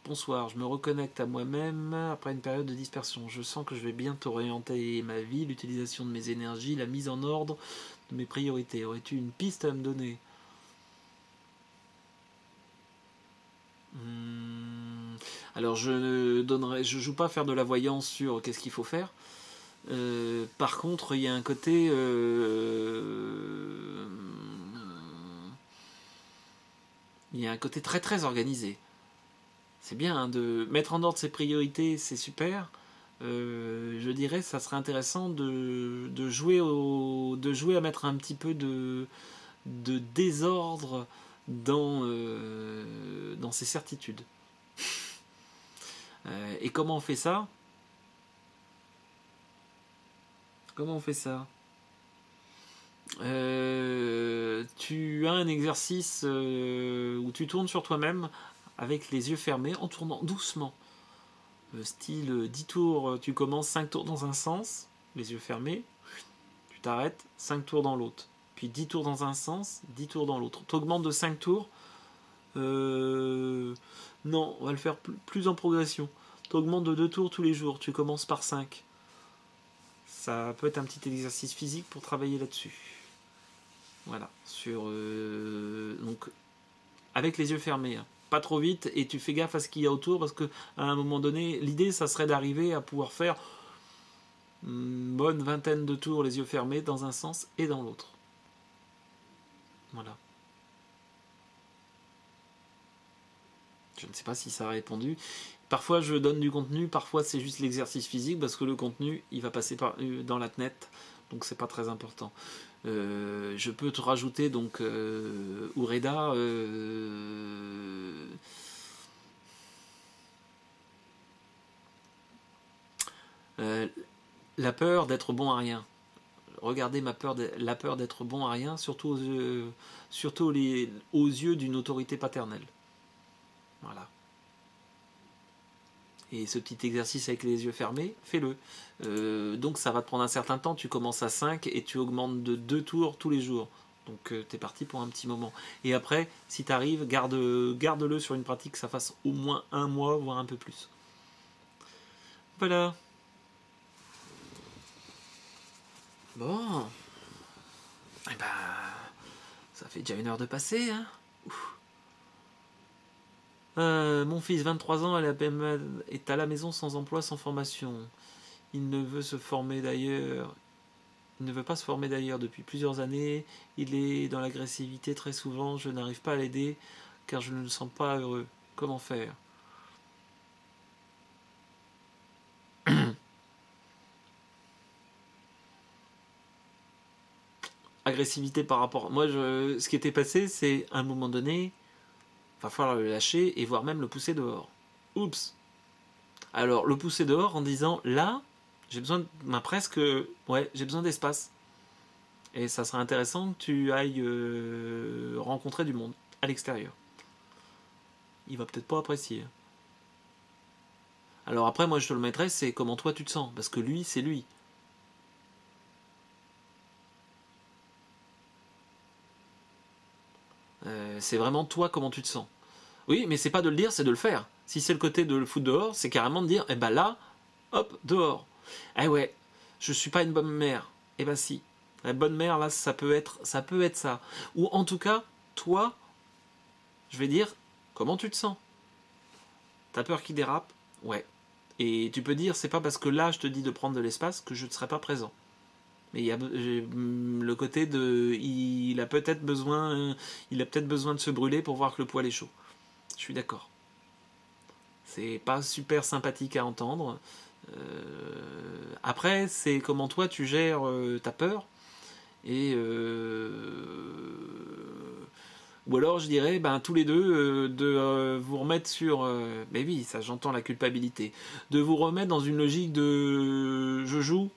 Bonsoir, je me reconnecte à moi-même après une période de dispersion. Je sens que je vais bientôt orienter ma vie, l'utilisation de mes énergies, la mise en ordre de mes priorités. Aurais-tu une piste à me donner? Alors je joue pas à faire de la voyance sur qu'est-ce qu'il faut faire. Par contre, il y a un côté très très organisé. C'est bien hein, de mettre en ordre ses priorités, c'est super. Je dirais ça serait intéressant de jouer à mettre un petit peu de désordre dans ses certitudes. Et comment on fait ça? Tu as un exercice où tu tournes sur toi-même avec les yeux fermés en tournant doucement. Style 10 tours, tu commences 5 tours dans un sens, les yeux fermés, tu t'arrêtes, 5 tours dans l'autre. Puis 10 tours dans un sens, 10 tours dans l'autre. Tu augmentes de 5 tours. Non, on va le faire plus en progression. Tu augmentes de 2 tours tous les jours, tu commences par 5. Ça peut être un petit exercice physique pour travailler là-dessus. Voilà, donc avec les yeux fermés, hein. Pas trop vite et tu fais gaffe à ce qu'il y a autour parce que à un moment donné, l'idée ça serait d'arriver à pouvoir faire une bonne vingtaine de tours les yeux fermés dans un sens et dans l'autre. Voilà. Je ne sais pas si ça a répondu. Parfois je donne du contenu, parfois c'est juste l'exercice physique parce que le contenu il va passer dans la net, donc c'est pas très important. Je peux te rajouter donc Ureda. La peur d'être bon à rien. Regardez la peur d'être bon à rien, surtout aux yeux d'une autorité paternelle. Voilà. Et ce petit exercice avec les yeux fermés, fais-le. Donc ça va te prendre un certain temps, tu commences à 5 et tu augmentes de 2 tours tous les jours. Donc tu es parti pour un petit moment. Et après, si tu arrives, garde-le sur une pratique que ça fasse au moins un mois, voire un peu plus. Voilà. Bon. Eh ben, ça fait déjà 1 heure de passer, hein. Mon fils, 23 ans, est à la maison sans emploi, sans formation. Il ne veut se former d'ailleurs. Il ne veut pas se former d'ailleurs depuis plusieurs années. Il est dans l'agressivité très souvent. Je n'arrive pas à l'aider car je ne le sens pas heureux. Comment faire? Agressivité par rapport. Moi, ce qui était passé, c'est à un moment donné, il va falloir le lâcher et voire même le pousser dehors. Oups. Alors, le pousser dehors en disant là, j'ai besoin j'ai besoin d'espace. Et ça serait intéressant que tu ailles rencontrer du monde à l'extérieur. Il va peut-être pas apprécier. Alors après, moi je te le mettrais, c'est comment toi tu te sens. Parce que lui, c'est lui. C'est vraiment toi comment tu te sens. Oui, mais c'est pas de le dire, c'est de le faire. Si c'est le côté de le foutre dehors, c'est carrément de dire, eh ben là, hop, dehors. Eh ouais, je suis pas une bonne mère. Eh ben si. La bonne mère, là, ça peut être ça. Ou en tout cas, toi, je vais dire, comment tu te sens? T'as peur qu'il dérape? Ouais. Et tu peux dire, c'est pas parce que là, je te dis de prendre de l'espace que je ne serai pas présent. Mais il y a le côté de, il a peut-être besoin de se brûler pour voir que le poil est chaud. Je suis d'accord. C'est pas super sympathique à entendre. Après, c'est comment toi tu gères ta peur et Ou alors je dirais, ben, tous les deux, de vous remettre sur... mais oui, ça j'entends la culpabilité. De vous remettre dans une logique de je joue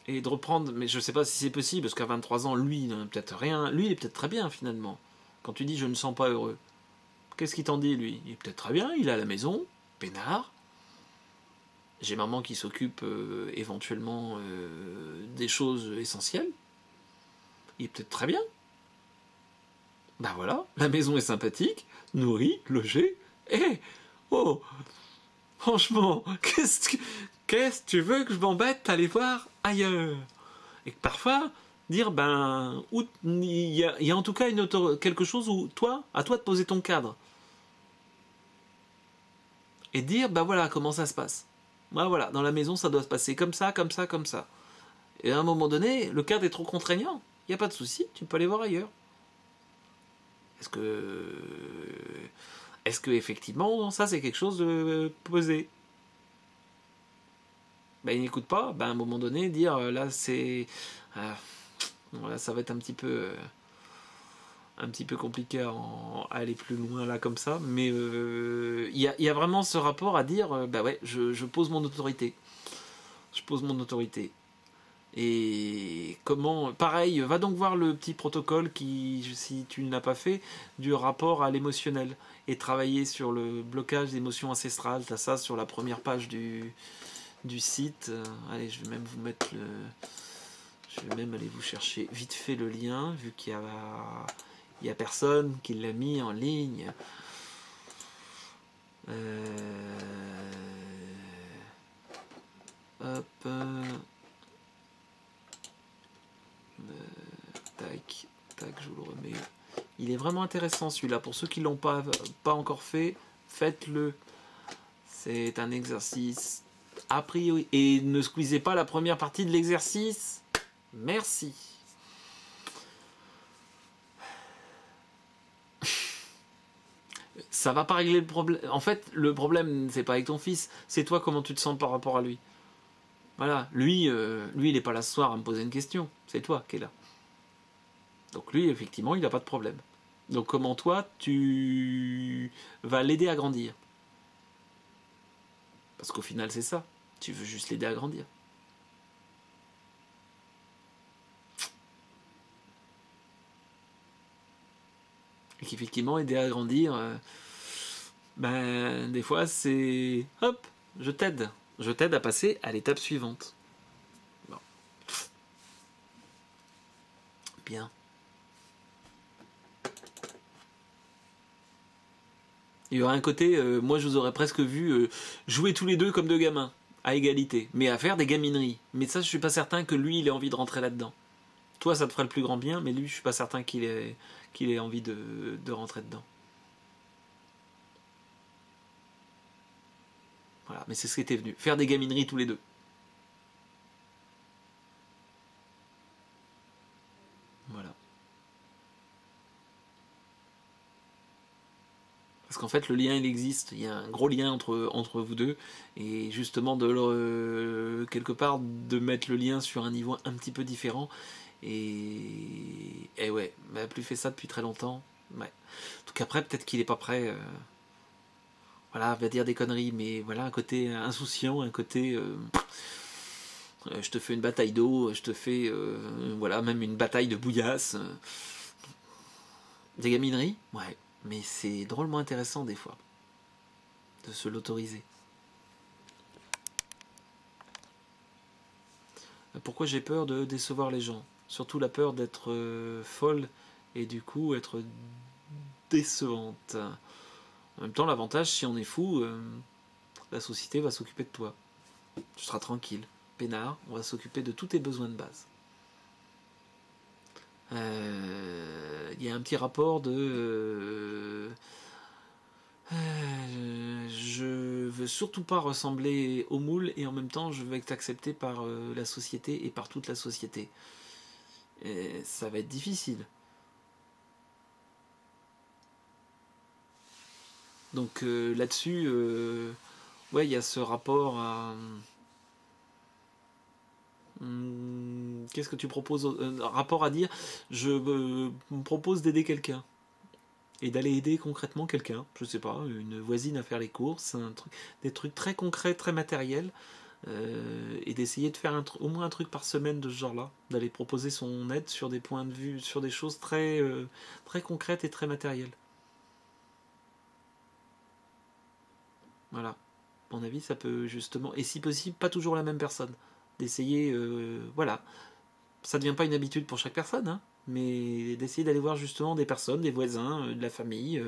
et de reprendre... Mais je sais pas si c'est possible, parce qu'à 23 ans, lui, il n'a peut-être rien. Lui, il est peut-être très bien finalement. Quand tu dis je ne sens pas heureux, qu'est-ce qu'il t'en dit lui? Il est peut-être très bien, il est à la maison, peinard. J'ai maman qui s'occupe éventuellement des choses essentielles. Il est peut-être très bien. Ben voilà, la maison est sympathique, nourrie, logée. Eh, oh, franchement, qu'est-ce que tu veux que je m'embête à aller voir ailleurs? Et que parfois, dire, ben, il y a en tout cas quelque chose où, toi, à toi de poser ton cadre. Et dire, ben voilà, comment ça se passe. Ben voilà, dans la maison, ça doit se passer comme ça, comme ça, comme ça. Et à un moment donné, le cadre est trop contraignant. Il n'y a pas de souci, tu peux aller voir ailleurs. Est-ce que... Est-ce que effectivement, ça c'est quelque chose de posé? Ben, il n'écoute pas, ben, à un moment donné, dire là c'est... voilà, ça va être un petit peu compliqué à aller plus loin là comme ça, mais il y a vraiment ce rapport à dire, bah ouais, je pose mon autorité. Je pose mon autorité. Et comment... Pareil, va donc voir le petit protocole qui, si tu ne l'as pas fait, du rapport à l'émotionnel. Et travailler sur le blocage d'émotions ancestrales. Tu as ça sur la première page du site. Allez, je vais même vous mettre le... Je vais même aller vous chercher vite fait le lien, vu qu'il y a personne qui l'a mis en ligne. Hop... tac, tac, je vous le remets. Il est vraiment intéressant celui-là. Pour ceux qui ne l'ont pas encore fait, faites-le. C'est un exercice a priori. Et ne squeezez pas la première partie de l'exercice. Merci. Ça va pas régler le problème. En fait, le problème, c'est pas avec ton fils. C'est toi, comment tu te sens par rapport à lui. Voilà. Lui, il n'est pas là ce soir à me poser une question. C'est toi qui es là. Donc lui, effectivement, il n'a pas de problème. Donc comment toi, tu vas l'aider à grandir? Parce qu'au final, c'est ça. Tu veux juste l'aider à grandir. Et qu'effectivement, aider à grandir, ben, des fois, c'est... Hop, je t'aide. Je t'aide à passer à l'étape suivante. Bon. Bien. Il y aura un côté, moi je vous aurais presque vu jouer tous les deux comme deux gamins, à égalité, mais à faire des gamineries. Mais ça, je suis pas certain que lui, il ait envie de rentrer là-dedans. Toi, ça te ferait le plus grand bien, mais lui, je suis pas certain qu'il ait envie de rentrer dedans. Voilà, mais c'est ce qui était venu. Faire des gamineries tous les deux. Voilà. Parce qu'en fait, le lien, il existe. Il y a un gros lien entre vous deux. Et justement, quelque part, de mettre le lien sur un niveau un petit peu différent. Et ouais, bah, plus fait ça depuis très longtemps. Ouais. Donc après, peut-être qu'il est pas prêt. Voilà, va dire des conneries, mais voilà, un côté insouciant, un côté... je te fais une bataille d'eau, je te fais... voilà, même une bataille de bouillasse. Des gamineries? Ouais. Mais c'est drôlement intéressant des fois de se l'autoriser. Pourquoi j'ai peur de décevoir les gens? Surtout la peur d'être folle et du coup être décevante. En même temps, l'avantage, si on est fou, la société va s'occuper de toi. Tu seras tranquille. Peinard, on va s'occuper de tous tes besoins de base. Il y a un petit rapport de... je veux surtout pas ressembler au moule et en même temps je veux être accepté par la société et par toute la société. Et ça va être difficile. Donc là-dessus, ouais, il y a ce rapport à... Qu'est-ce que tu proposes? Rapport à dire, je me propose d'aider quelqu'un. Et d'aller aider concrètement quelqu'un, je sais pas, une voisine à faire les courses, des trucs très concrets, très matériels, et d'essayer de faire au moins un truc par semaine de ce genre-là, d'aller proposer son aide sur des points de vue, sur des choses très, très concrètes et très matérielles. Voilà. À mon avis, ça peut justement, et si possible, pas toujours la même personne. D'essayer, voilà. Ça ne devient pas une habitude pour chaque personne, hein, mais d'essayer d'aller voir justement des personnes, des voisins, de la famille,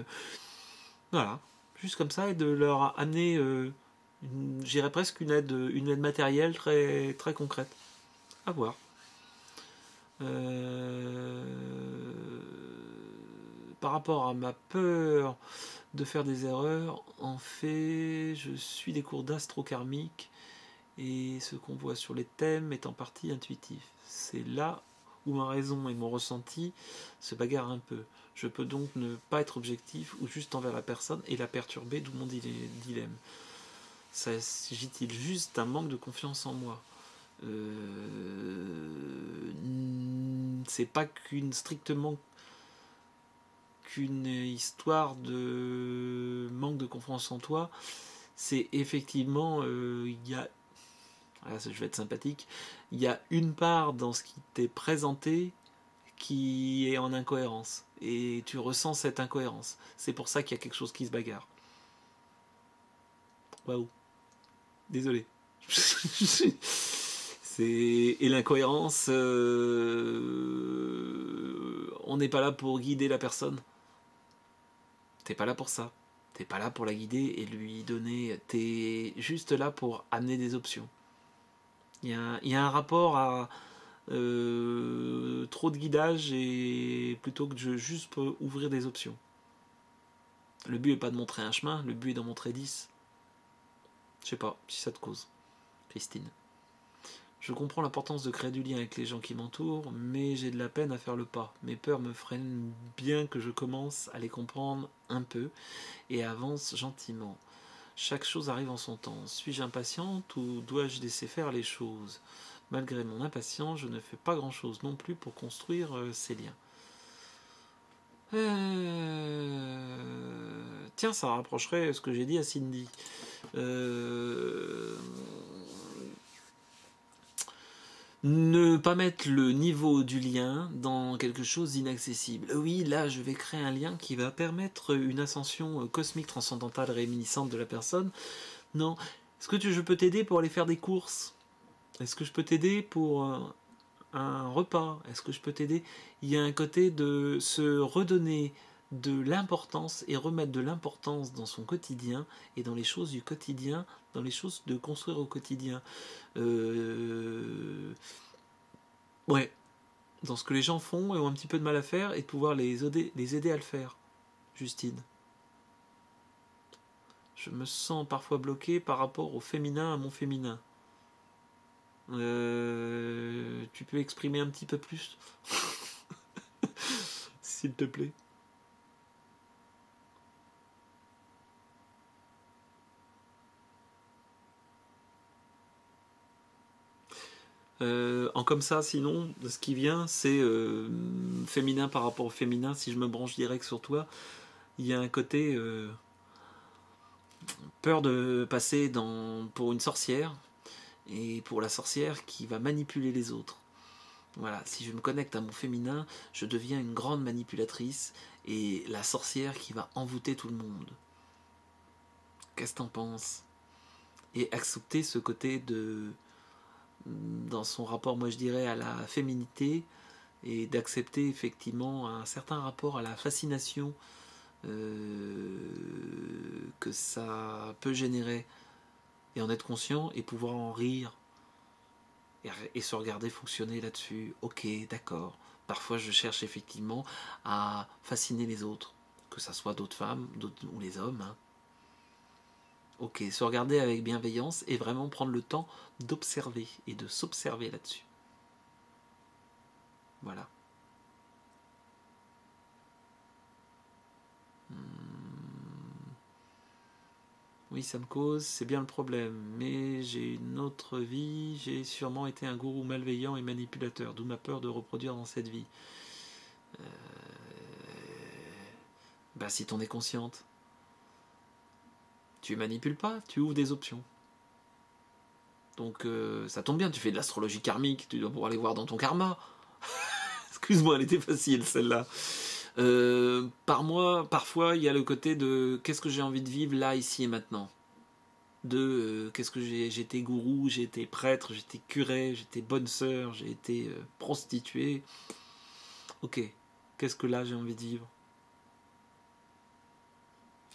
voilà. Juste comme ça, et de leur amener, j'irais presque une aide matérielle très, très concrète. À voir. Euh, Par rapport à ma peur de faire des erreurs, en fait, je suis des cours d'astro-karmique et ce qu'on voit sur les thèmes est en partie intuitif. C'est là où ma raison et mon ressenti se bagarrent un peu. Je peux donc ne pas être objectif ou juste envers la personne et la perturber, d'où mon dilemme. S'agit-il juste d'un manque de confiance en moi? C'est pas strictement qu'une histoire de manque de confiance en toi. C'est effectivement, il y a, je vais être sympathique, il y a une part dans ce qui t'est présenté qui est en incohérence. Et tu ressens cette incohérence. C'est pour ça qu'il y a quelque chose qui se bagarre. Waouh. Désolé. Et l'incohérence, on n'est pas là pour guider la personne. T'es pas là pour ça. T'es pas là pour la guider et lui donner. T'es juste là pour amener des options. Il y a un rapport à trop de guidage et plutôt que de juste ouvrir des options. Le but n'est pas de montrer un chemin, le but est d'en montrer 10. Je sais pas si ça te cause, Christine. Je comprends l'importance de créer du lien avec les gens qui m'entourent, mais j'ai de la peine à faire le pas. Mes peurs me freinent bien que je commence à les comprendre un peu et avance gentiment. Chaque chose arrive en son temps. Suis-je impatiente ou dois-je laisser faire les choses? Malgré mon impatience, je ne fais pas grand-chose non plus pour construire ces liens. Tiens, ça rapprocherait ce que j'ai dit à Cindy. Ne pas mettre le niveau du lien dans quelque chose d'inaccessible. Oui, là, je vais créer un lien qui va permettre une ascension cosmique, transcendantale, réminiscente de la personne. Non. Est-ce que je peux t'aider pour aller faire des courses? Est-ce que je peux t'aider pour un repas? Est-ce que je peux t'aider? Il y a un côté de se redonner de l'importance et remettre de l'importance dans son quotidien et dans les choses du quotidien, dans les choses de construire au quotidien. Ouais, dans ce que les gens font et ont un petit peu de mal à faire et de pouvoir les aider à le faire, Justine. Je me sens parfois bloqué par rapport au féminin à mon féminin. Tu peux exprimer un petit peu plus s'il te plaît. En comme ça, sinon, ce qui vient, c'est féminin par rapport au féminin. Si je me branche direct sur toi, il y a un côté peur de passer pour une sorcière et pour la sorcière qui va manipuler les autres. Voilà, si je me connecte à mon féminin, je deviens une grande manipulatrice et la sorcière qui va envoûter tout le monde. Qu'est-ce que t'en penses? Et accepter ce côté dans son rapport, moi je dirais, à la féminité, et d'accepter effectivement un certain rapport à la fascination que ça peut générer, et en être conscient et pouvoir en rire et se regarder fonctionner là-dessus. Ok, d'accord. Parfois je cherche effectivement à fasciner les autres, que ça soit d'autres femmes ou les hommes. Hein. Ok, se regarder avec bienveillance et vraiment prendre le temps d'observer et de s'observer là-dessus. Voilà. Oui, Oui, ça me cause, c'est bien le problème. Mais j'ai une autre vie, j'ai sûrement été un gourou malveillant et manipulateur, d'où ma peur de reproduire dans cette vie. Euh... Bah, si t'en es consciente, tu manipules pas, tu ouvres des options. Donc ça tombe bien, tu fais de l'astrologie karmique, tu dois pouvoir aller voir dans ton karma. Excuse-moi, elle était facile celle-là. Parfois, il y a le côté de qu'est-ce que j'ai envie de vivre là, ici et maintenant. Qu'est-ce que j'ai été gourou, j'ai été prêtre, j'ai été curé, j'ai été bonne sœur, j'ai été prostituée. Ok, qu'est-ce que là j'ai envie de vivre?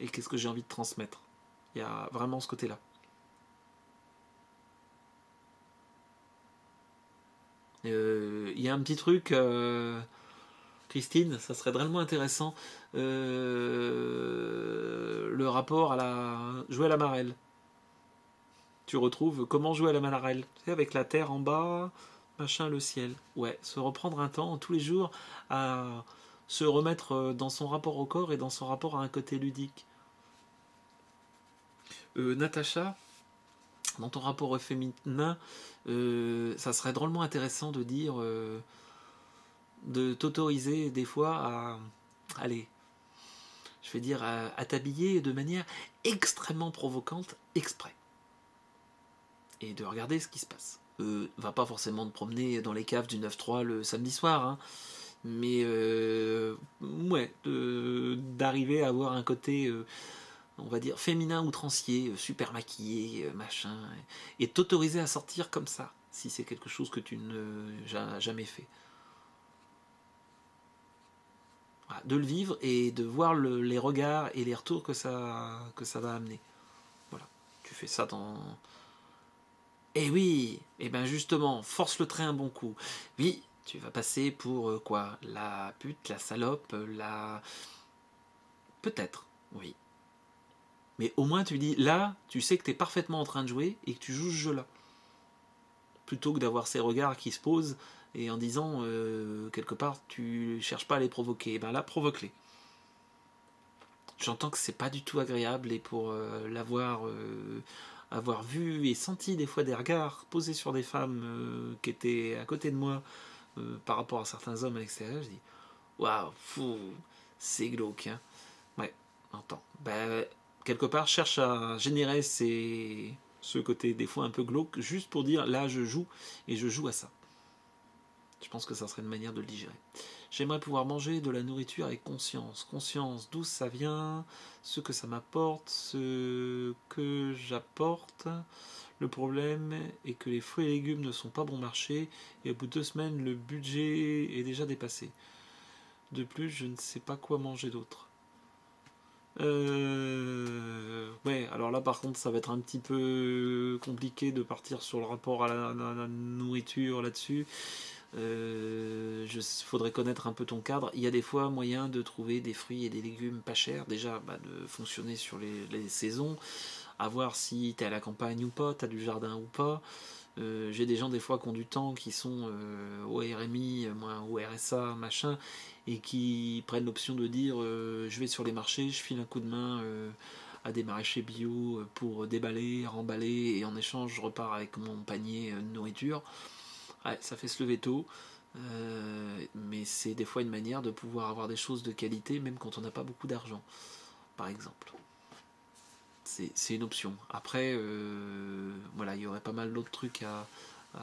Et qu'est-ce que j'ai envie de transmettre? Il y a vraiment ce côté-là. Il y a un petit truc, Christine, ça serait vraiment intéressant. Le rapport à jouer à la marelle. Tu retrouves comment jouer à la marelle. Tu sais, avec la terre en bas, machin, le ciel. Ouais, se reprendre un temps tous les jours à se remettre dans son rapport au corps et dans son rapport à un côté ludique. Natacha, dans ton rapport au féminin, ça serait drôlement intéressant de dire, de t'autoriser des fois à, allez, je vais dire à t'habiller de manière extrêmement provocante, exprès. Et de regarder ce qui se passe. Va pas forcément te promener dans les caves du 9-3 le samedi soir, hein, mais ouais, d'arriver à avoir un côté, on va dire, féminin outrancier, super maquillé, machin, et t'autoriser à sortir comme ça, si c'est quelque chose que tu n'as jamais fait. Voilà, de le vivre et de voir les regards et les retours que ça va amener. Voilà, tu fais ça dans... Eh oui, et bien justement, force le trait un bon coup. Oui, tu vas passer pour quoi? La pute, la salope, la... Peut-être, oui. Mais au moins tu dis, là, tu sais que tu es parfaitement en train de jouer et que tu joues ce jeu-là. Plutôt que d'avoir ces regards qui se posent et en disant, quelque part, tu cherches pas à les provoquer. Et bien là, provoque-les. J'entends que c'est pas du tout agréable et pour avoir vu et senti des fois des regards posés sur des femmes qui étaient à côté de moi par rapport à certains hommes à l'extérieur, je dis waouh, fou, c'est glauque. Hein. Ouais, j'entends. Ben, quelque part, cherche à générer ce côté des fois un peu glauque juste pour dire là je joue et je joue à ça. Je pense que ça serait une manière de le digérer. J'aimerais pouvoir manger de la nourriture avec conscience. Conscience d'où ça vient, ce que ça m'apporte, ce que j'apporte. Le problème est que les fruits et légumes ne sont pas bon marché et au bout de 2 semaines, le budget est déjà dépassé. De plus, je ne sais pas quoi manger d'autre. Ouais, alors là par contre ça va être un petit peu compliqué de partir sur le rapport à la nourriture là-dessus. Faudrait connaître un peu ton cadre. Il y a des fois moyen de trouver des fruits et des légumes pas chers. Déjà, de fonctionner sur les saisons, à voir si t'es à la campagne ou pas, t'as du jardin ou pas. J'ai des gens des fois qui ont du temps, qui sont au RMI, moi au RSA, machin, et qui prennent l'option de dire je vais sur les marchés, je file un coup de main à des maraîchers bio pour déballer, remballer, et en échange je repars avec mon panier de nourriture. Ouais, ça fait se lever tôt, mais c'est des fois une manière de pouvoir avoir des choses de qualité, même quand on n'a pas beaucoup d'argent, par exemple. C'est une option. Après, voilà, il y aurait pas mal d'autres trucs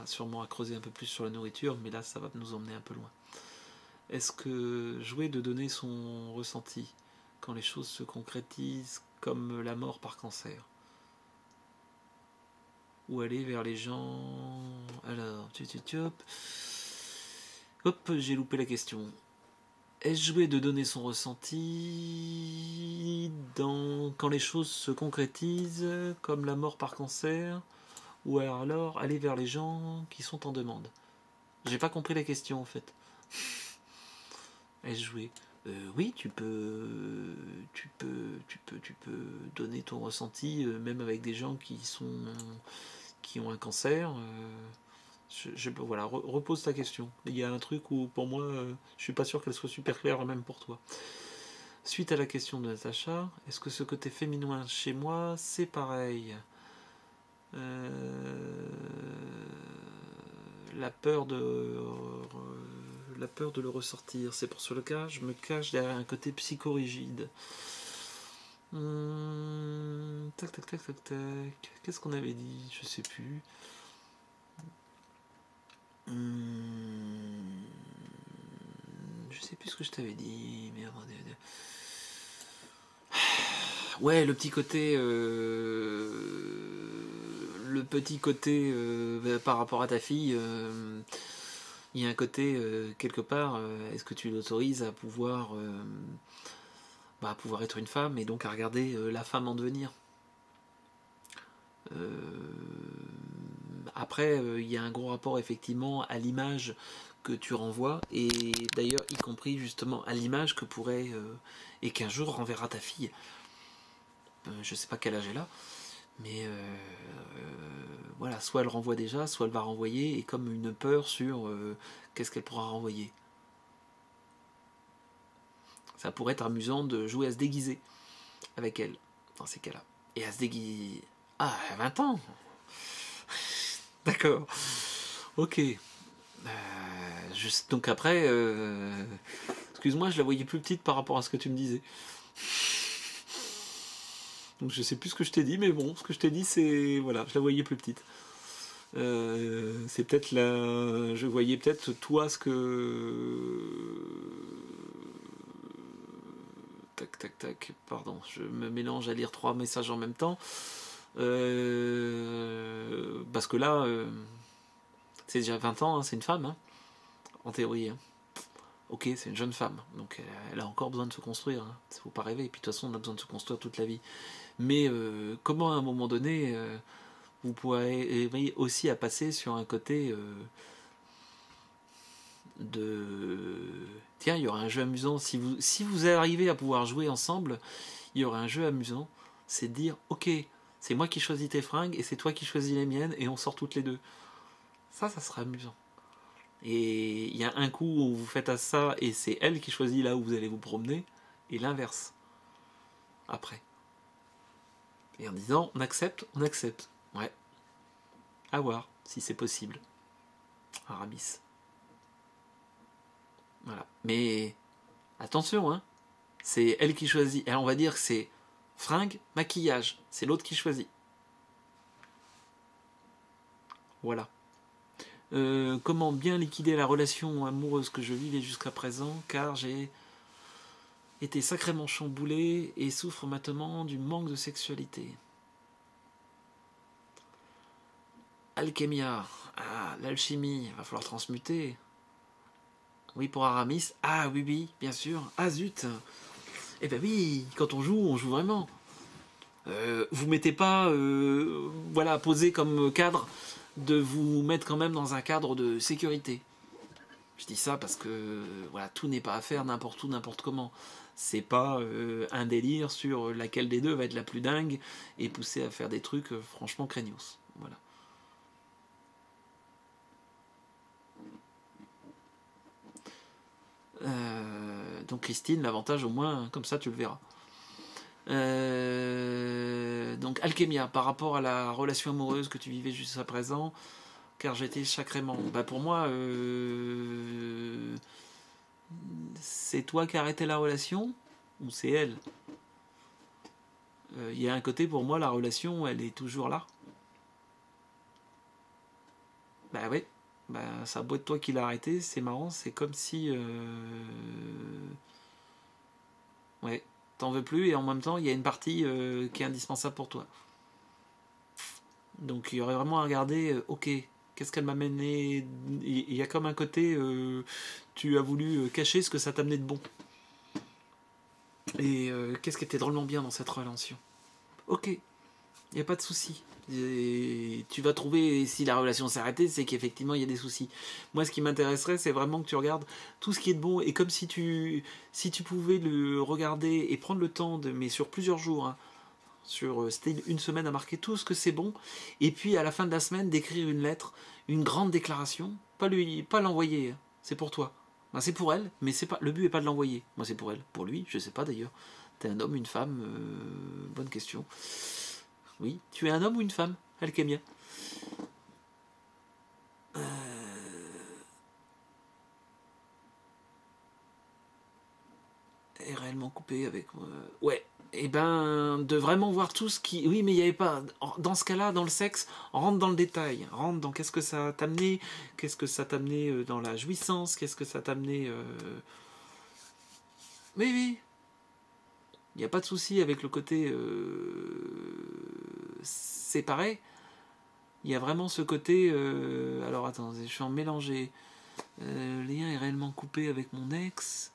sûrement à creuser un peu plus sur la nourriture, mais là, ça va nous emmener un peu loin. Est-ce que jouer de donner son ressenti quand les choses se concrétisent comme la mort par cancer? Ou aller vers les gens... Alors, hop, j'ai loupé la question. Est-ce jouer de donner son ressenti quand les choses se concrétisent, comme la mort par cancer, ou alors aller vers les gens qui sont en demande? J'ai pas compris la question en fait. Est-ce jouer? Oui, tu peux donner ton ressenti, même avec des gens qui ont un cancer. Voilà, repose ta question. Il y a un truc où, pour moi, je suis pas sûr qu'elle soit super claire, même pour toi. Suite à la question de Natacha, est-ce que ce côté féminin chez moi, c'est pareil? La peur de le ressortir, c'est pour cela que je me cache derrière un côté psychorigide. Tac tac tac tac tac. Qu'est-ce qu'on avait dit? Je sais plus. Je sais plus ce que je t'avais dit. Merde. Ouais, le petit côté par rapport à ta fille, il y a un côté quelque part, est-ce que tu l'autorises à pouvoir être une femme et donc à regarder la femme en devenir. Après, il y a un gros rapport effectivement à l'image que tu renvoies, et d'ailleurs y compris justement à l'image que pourrait et qu'un jour renverra ta fille. Je sais pas quel âge elle a, mais voilà, soit elle renvoie déjà, soit elle va renvoyer, et comme une peur sur qu'est-ce qu'elle pourra renvoyer. Ça pourrait être amusant de jouer à se déguiser avec elle, dans ces cas-là. Et à se déguiser... Ah, 20 ans. D'accord. Ok. Donc après... Excuse-moi, je la voyais plus petite par rapport à ce que tu me disais. Donc je sais plus ce que je t'ai dit, mais bon, ce que je t'ai dit, c'est... Voilà, je la voyais plus petite. C'est peut-être la... Je voyais peut-être toi ce que... Tac, pardon, je me mélange à lire 3 messages en même temps. Parce que là, c'est déjà 20 ans, hein, c'est une femme, hein, en théorie. Hein. Ok, c'est une jeune femme, donc elle a encore besoin de se construire. Hein. Il ne faut pas rêver, et puis de toute façon, on a besoin de se construire toute la vie. Mais comment à un moment donné, vous pourrez aussi à passer sur un côté tiens, il y aura un jeu amusant. Si vous arrivez à pouvoir jouer ensemble, il y aura un jeu amusant. C'est de dire, ok, c'est moi qui choisis tes fringues et c'est toi qui choisis les miennes et on sort toutes les deux. Ça sera amusant. Et il y a un coup où vous faites à ça et c'est elle qui choisit là où vous allez vous promener, et l'inverse. Après. Et en disant, on accepte. Ouais. À voir, si c'est possible. Aramis. Voilà. Mais attention, hein. C'est elle qui choisit. Alors on va dire que c'est fringue, maquillage. C'est l'autre qui choisit. Voilà. Comment bien liquider la relation amoureuse que je vivais jusqu'à présent, car j'ai été sacrément chamboulé et souffre maintenant du manque de sexualité. Alchemia. Ah, l'alchimie. Va falloir transmuter. Oui, pour Aramis. Ah, oui, bien sûr. Ah, zut. Eh ben oui, quand on joue vraiment. Vous mettez pas, posé comme cadre, de vous mettre quand même dans un cadre de sécurité. Je dis ça parce que tout n'est pas à faire n'importe où, n'importe comment. C'est pas un délire sur laquelle des deux va être la plus dingue et pousser à faire des trucs franchement craignos. Voilà. Donc Christine, l'avantage au moins, comme ça tu le verras. Donc Alchemia, par rapport à la relation amoureuse que tu vivais jusqu'à présent, car j'étais sacrément... pour moi, c'est toi qui as arrêté la relation ou c'est elle? Il y a un côté, pour moi, la relation, elle est toujours là. Oui. Ça a beau être toi qui l'as arrêté, c'est marrant, c'est comme si... Ouais, t'en veux plus, et en même temps, il y a une partie qui est indispensable pour toi. Donc il y aurait vraiment à regarder, ok, qu'est-ce qu'elle m'a mené? Il y a comme un côté, tu as voulu cacher ce que ça t'a amené de bon. Et qu'est-ce qui était drôlement bien dans cette relation? Ok, il n'y a pas de souci. Et tu vas trouver, si la relation s'est arrêtée, c'est qu'effectivement il y a des soucis. Moi, ce qui m'intéresserait, c'est vraiment que tu regardes tout ce qui est de bon, et comme si tu pouvais le regarder et prendre le temps, mais sur plusieurs jours, hein, c'était une semaine à marquer tout ce que c'est bon, et puis à la fin de la semaine d'écrire une lettre, une grande déclaration, pas l'envoyer, hein, c'est pour toi, Ben, c'est pour elle, mais c'est pas, le but n'est pas de l'envoyer. Moi, c'est pour elle. Pour lui, je sais pas d'ailleurs. T'es un homme, une femme bonne question. Oui, tu es un homme ou une femme, Alchemia? Est réellement coupé avec moi. Ouais. Et ben, de vraiment voir tout ce qui. Oui, mais il n'y avait pas. Dans ce cas-là, dans le sexe, rentre dans le détail. Rentre dans qu'est-ce que ça t'a amené. Qu'est-ce que ça t'a amené dans la jouissance. Qu'est-ce que ça t'a amené. Oui, oui. Il n'y a pas de souci avec le côté séparé. Il y a vraiment ce côté. Alors attendez, je suis en mélangé. Le lien est réellement coupé avec mon ex.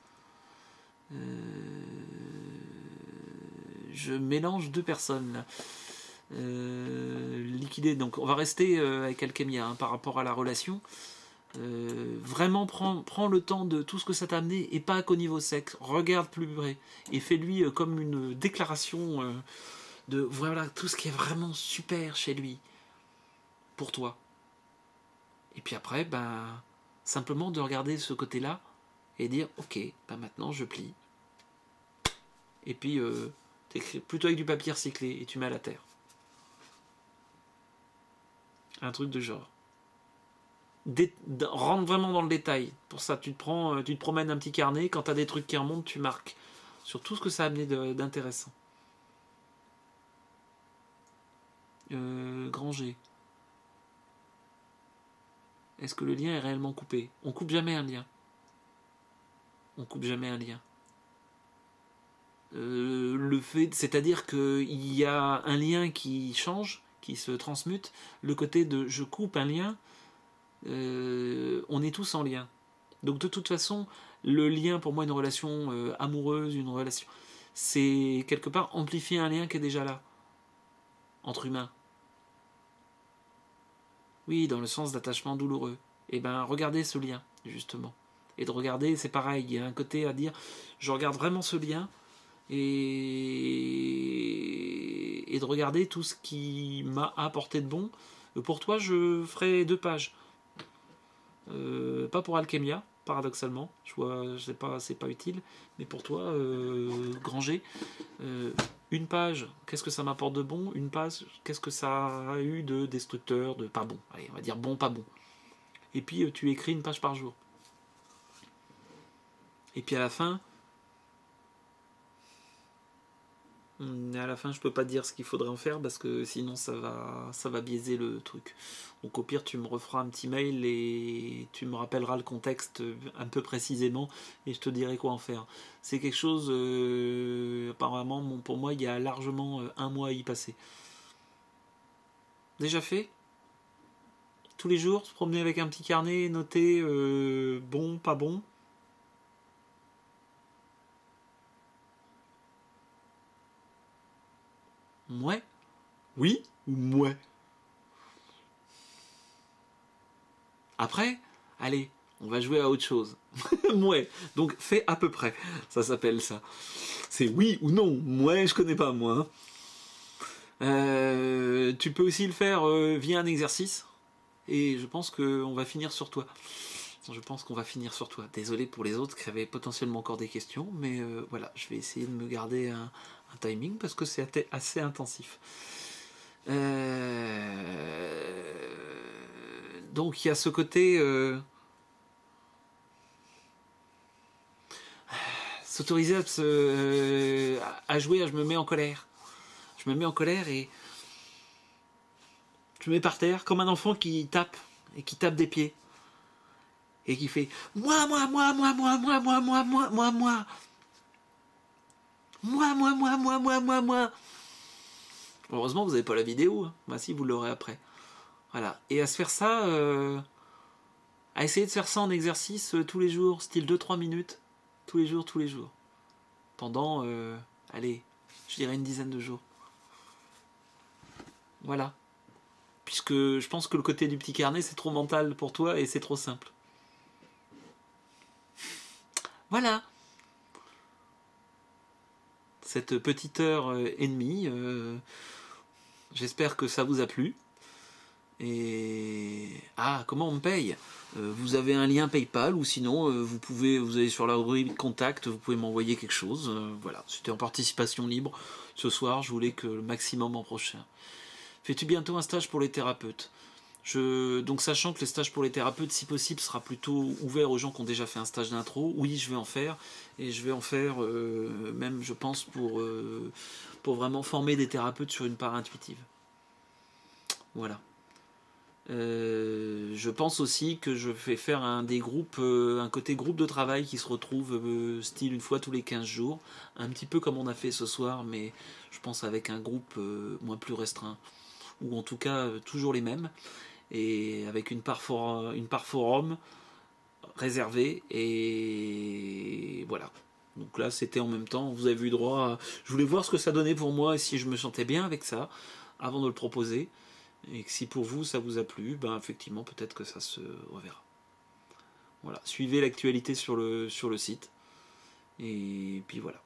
Je mélange deux personnes là. Liquidé. Donc on va rester avec Alchemia hein, par rapport à la relation. Vraiment prends le temps de tout ce que ça t'a amené et pas qu'au niveau sexe. Regarde plus près et fais-lui comme une déclaration de voilà tout ce qui est vraiment super chez lui pour toi. Et puis après, ben simplement de regarder ce côté-là et dire ok, ben maintenant je plie. Et puis t'écris plutôt avec du papier recyclé et tu mets à la terre. Un truc de genre. Rentre vraiment dans le détail. Pour ça, tu te promènes un petit carnet. Quand tu as des trucs qui remontent, tu marques sur tout ce que ça a amené d'intéressant. Granger. Est-ce que le lien est réellement coupé? On coupe jamais un lien. On coupe jamais un lien. Le fait, c'est-à-dire qu'il y a un lien qui change, qui se transmute. Le côté de je coupe un lien, on est tous en lien. Donc de toute façon, le lien pour moi, une relation amoureuse, une relation, c'est quelque part amplifier un lien qui est déjà là, entre humains. Oui, dans le sens d'attachement douloureux. Et ben regardez ce lien, justement. Et de regarder, c'est pareil, il y a un côté à dire, je regarde vraiment ce lien, et de regarder tout ce qui m'a apporté de bon. Pour toi, je ferai 2 pages. Pas pour Alchemia, paradoxalement. Je sais pas, c'est pas utile. Mais pour toi, Granger, une page, qu'est-ce que ça m'apporte de bon? Une page, qu'est-ce que ça a eu de destructeur, de pas bon? Allez, on va dire bon, pas bon. Et puis tu écris une page par jour. Et puis à la fin, je peux pas te dire ce qu'il faudrait en faire parce que sinon ça va biaiser le truc. Donc au pire, tu me referas un petit mail et tu me rappelleras le contexte un peu précisément et je te dirai quoi en faire. C'est quelque chose, apparemment, pour moi, il y a largement 1 mois à y passer. Déjà fait? Tous les jours, se promener avec un petit carnet, noter bon, pas bon. Mouais. Oui ou mouais? Après, allez, on va jouer à autre chose. Mouais. Donc fais à peu près. Ça s'appelle ça. C'est oui ou non. Mouais, je connais pas moi. Tu peux aussi le faire via un exercice. Et je pense qu'on va finir sur toi. Désolé pour les autres qui avaient potentiellement encore des questions, mais voilà, je vais essayer de me garder un timing parce que c'est assez intensif. Donc il y a ce côté s'autoriser à jouer, je me mets en colère. Je me mets en colère et je me mets par terre comme un enfant qui tape et qui tape des pieds et qui fait moi moi moi moi moi moi moi moi moi moi moi moi moi moi moi moi moi moi. Heureusement vous n'avez pas la vidéo, hein. Bah si, vous l'aurez après. Voilà. Et à se faire ça, à essayer de faire ça en exercice tous les jours, style 2-3 minutes, tous les jours, pendant, allez, je dirais une dizaine de jours. Voilà. Puisque je pense que le côté du petit carnet, c'est trop mental pour toi et c'est trop simple. Voilà. Cette petite heure et demie, j'espère que ça vous a plu. Et ah, comment on me paye? Vous avez un lien PayPal ou sinon vous allez sur la rubrique contact, vous pouvez m'envoyer quelque chose. Voilà, c'était en participation libre. Ce soir, je voulais que le maximum en prochain. Fais-tu bientôt un stage pour les thérapeutes? Donc sachant que les stages pour les thérapeutes, si possible, sera plutôt ouvert aux gens qui ont déjà fait un stage d'intro, oui, je vais en faire. Et je vais en faire même, je pense, pour vraiment former des thérapeutes sur une part intuitive. Voilà. Je pense aussi que je vais faire un côté groupe de travail qui se retrouve style une fois tous les 15 jours, un petit peu comme on a fait ce soir, mais je pense avec un groupe moins plus restreint, ou en tout cas toujours les mêmes, et avec une part forum réservée, et voilà. Donc là c'était en même temps, vous avez eu droit je voulais voir ce que ça donnait pour moi et si je me sentais bien avec ça, avant de le proposer. Et que si pour vous ça vous a plu, ben effectivement peut-être que ça se reverra. Voilà, suivez l'actualité sur le site. Et puis voilà.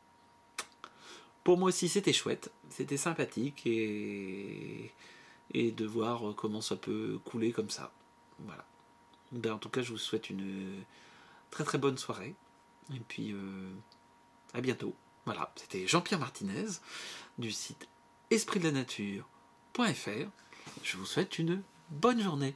Pour moi aussi c'était chouette, c'était sympathique et de voir comment ça peut couler comme ça. Voilà. Ben, en tout cas je vous souhaite une très très bonne soirée. Et puis à bientôt. Voilà, c'était Jean-Pierre Martinez du site espritdelanature.fr. Je vous souhaite une bonne journée.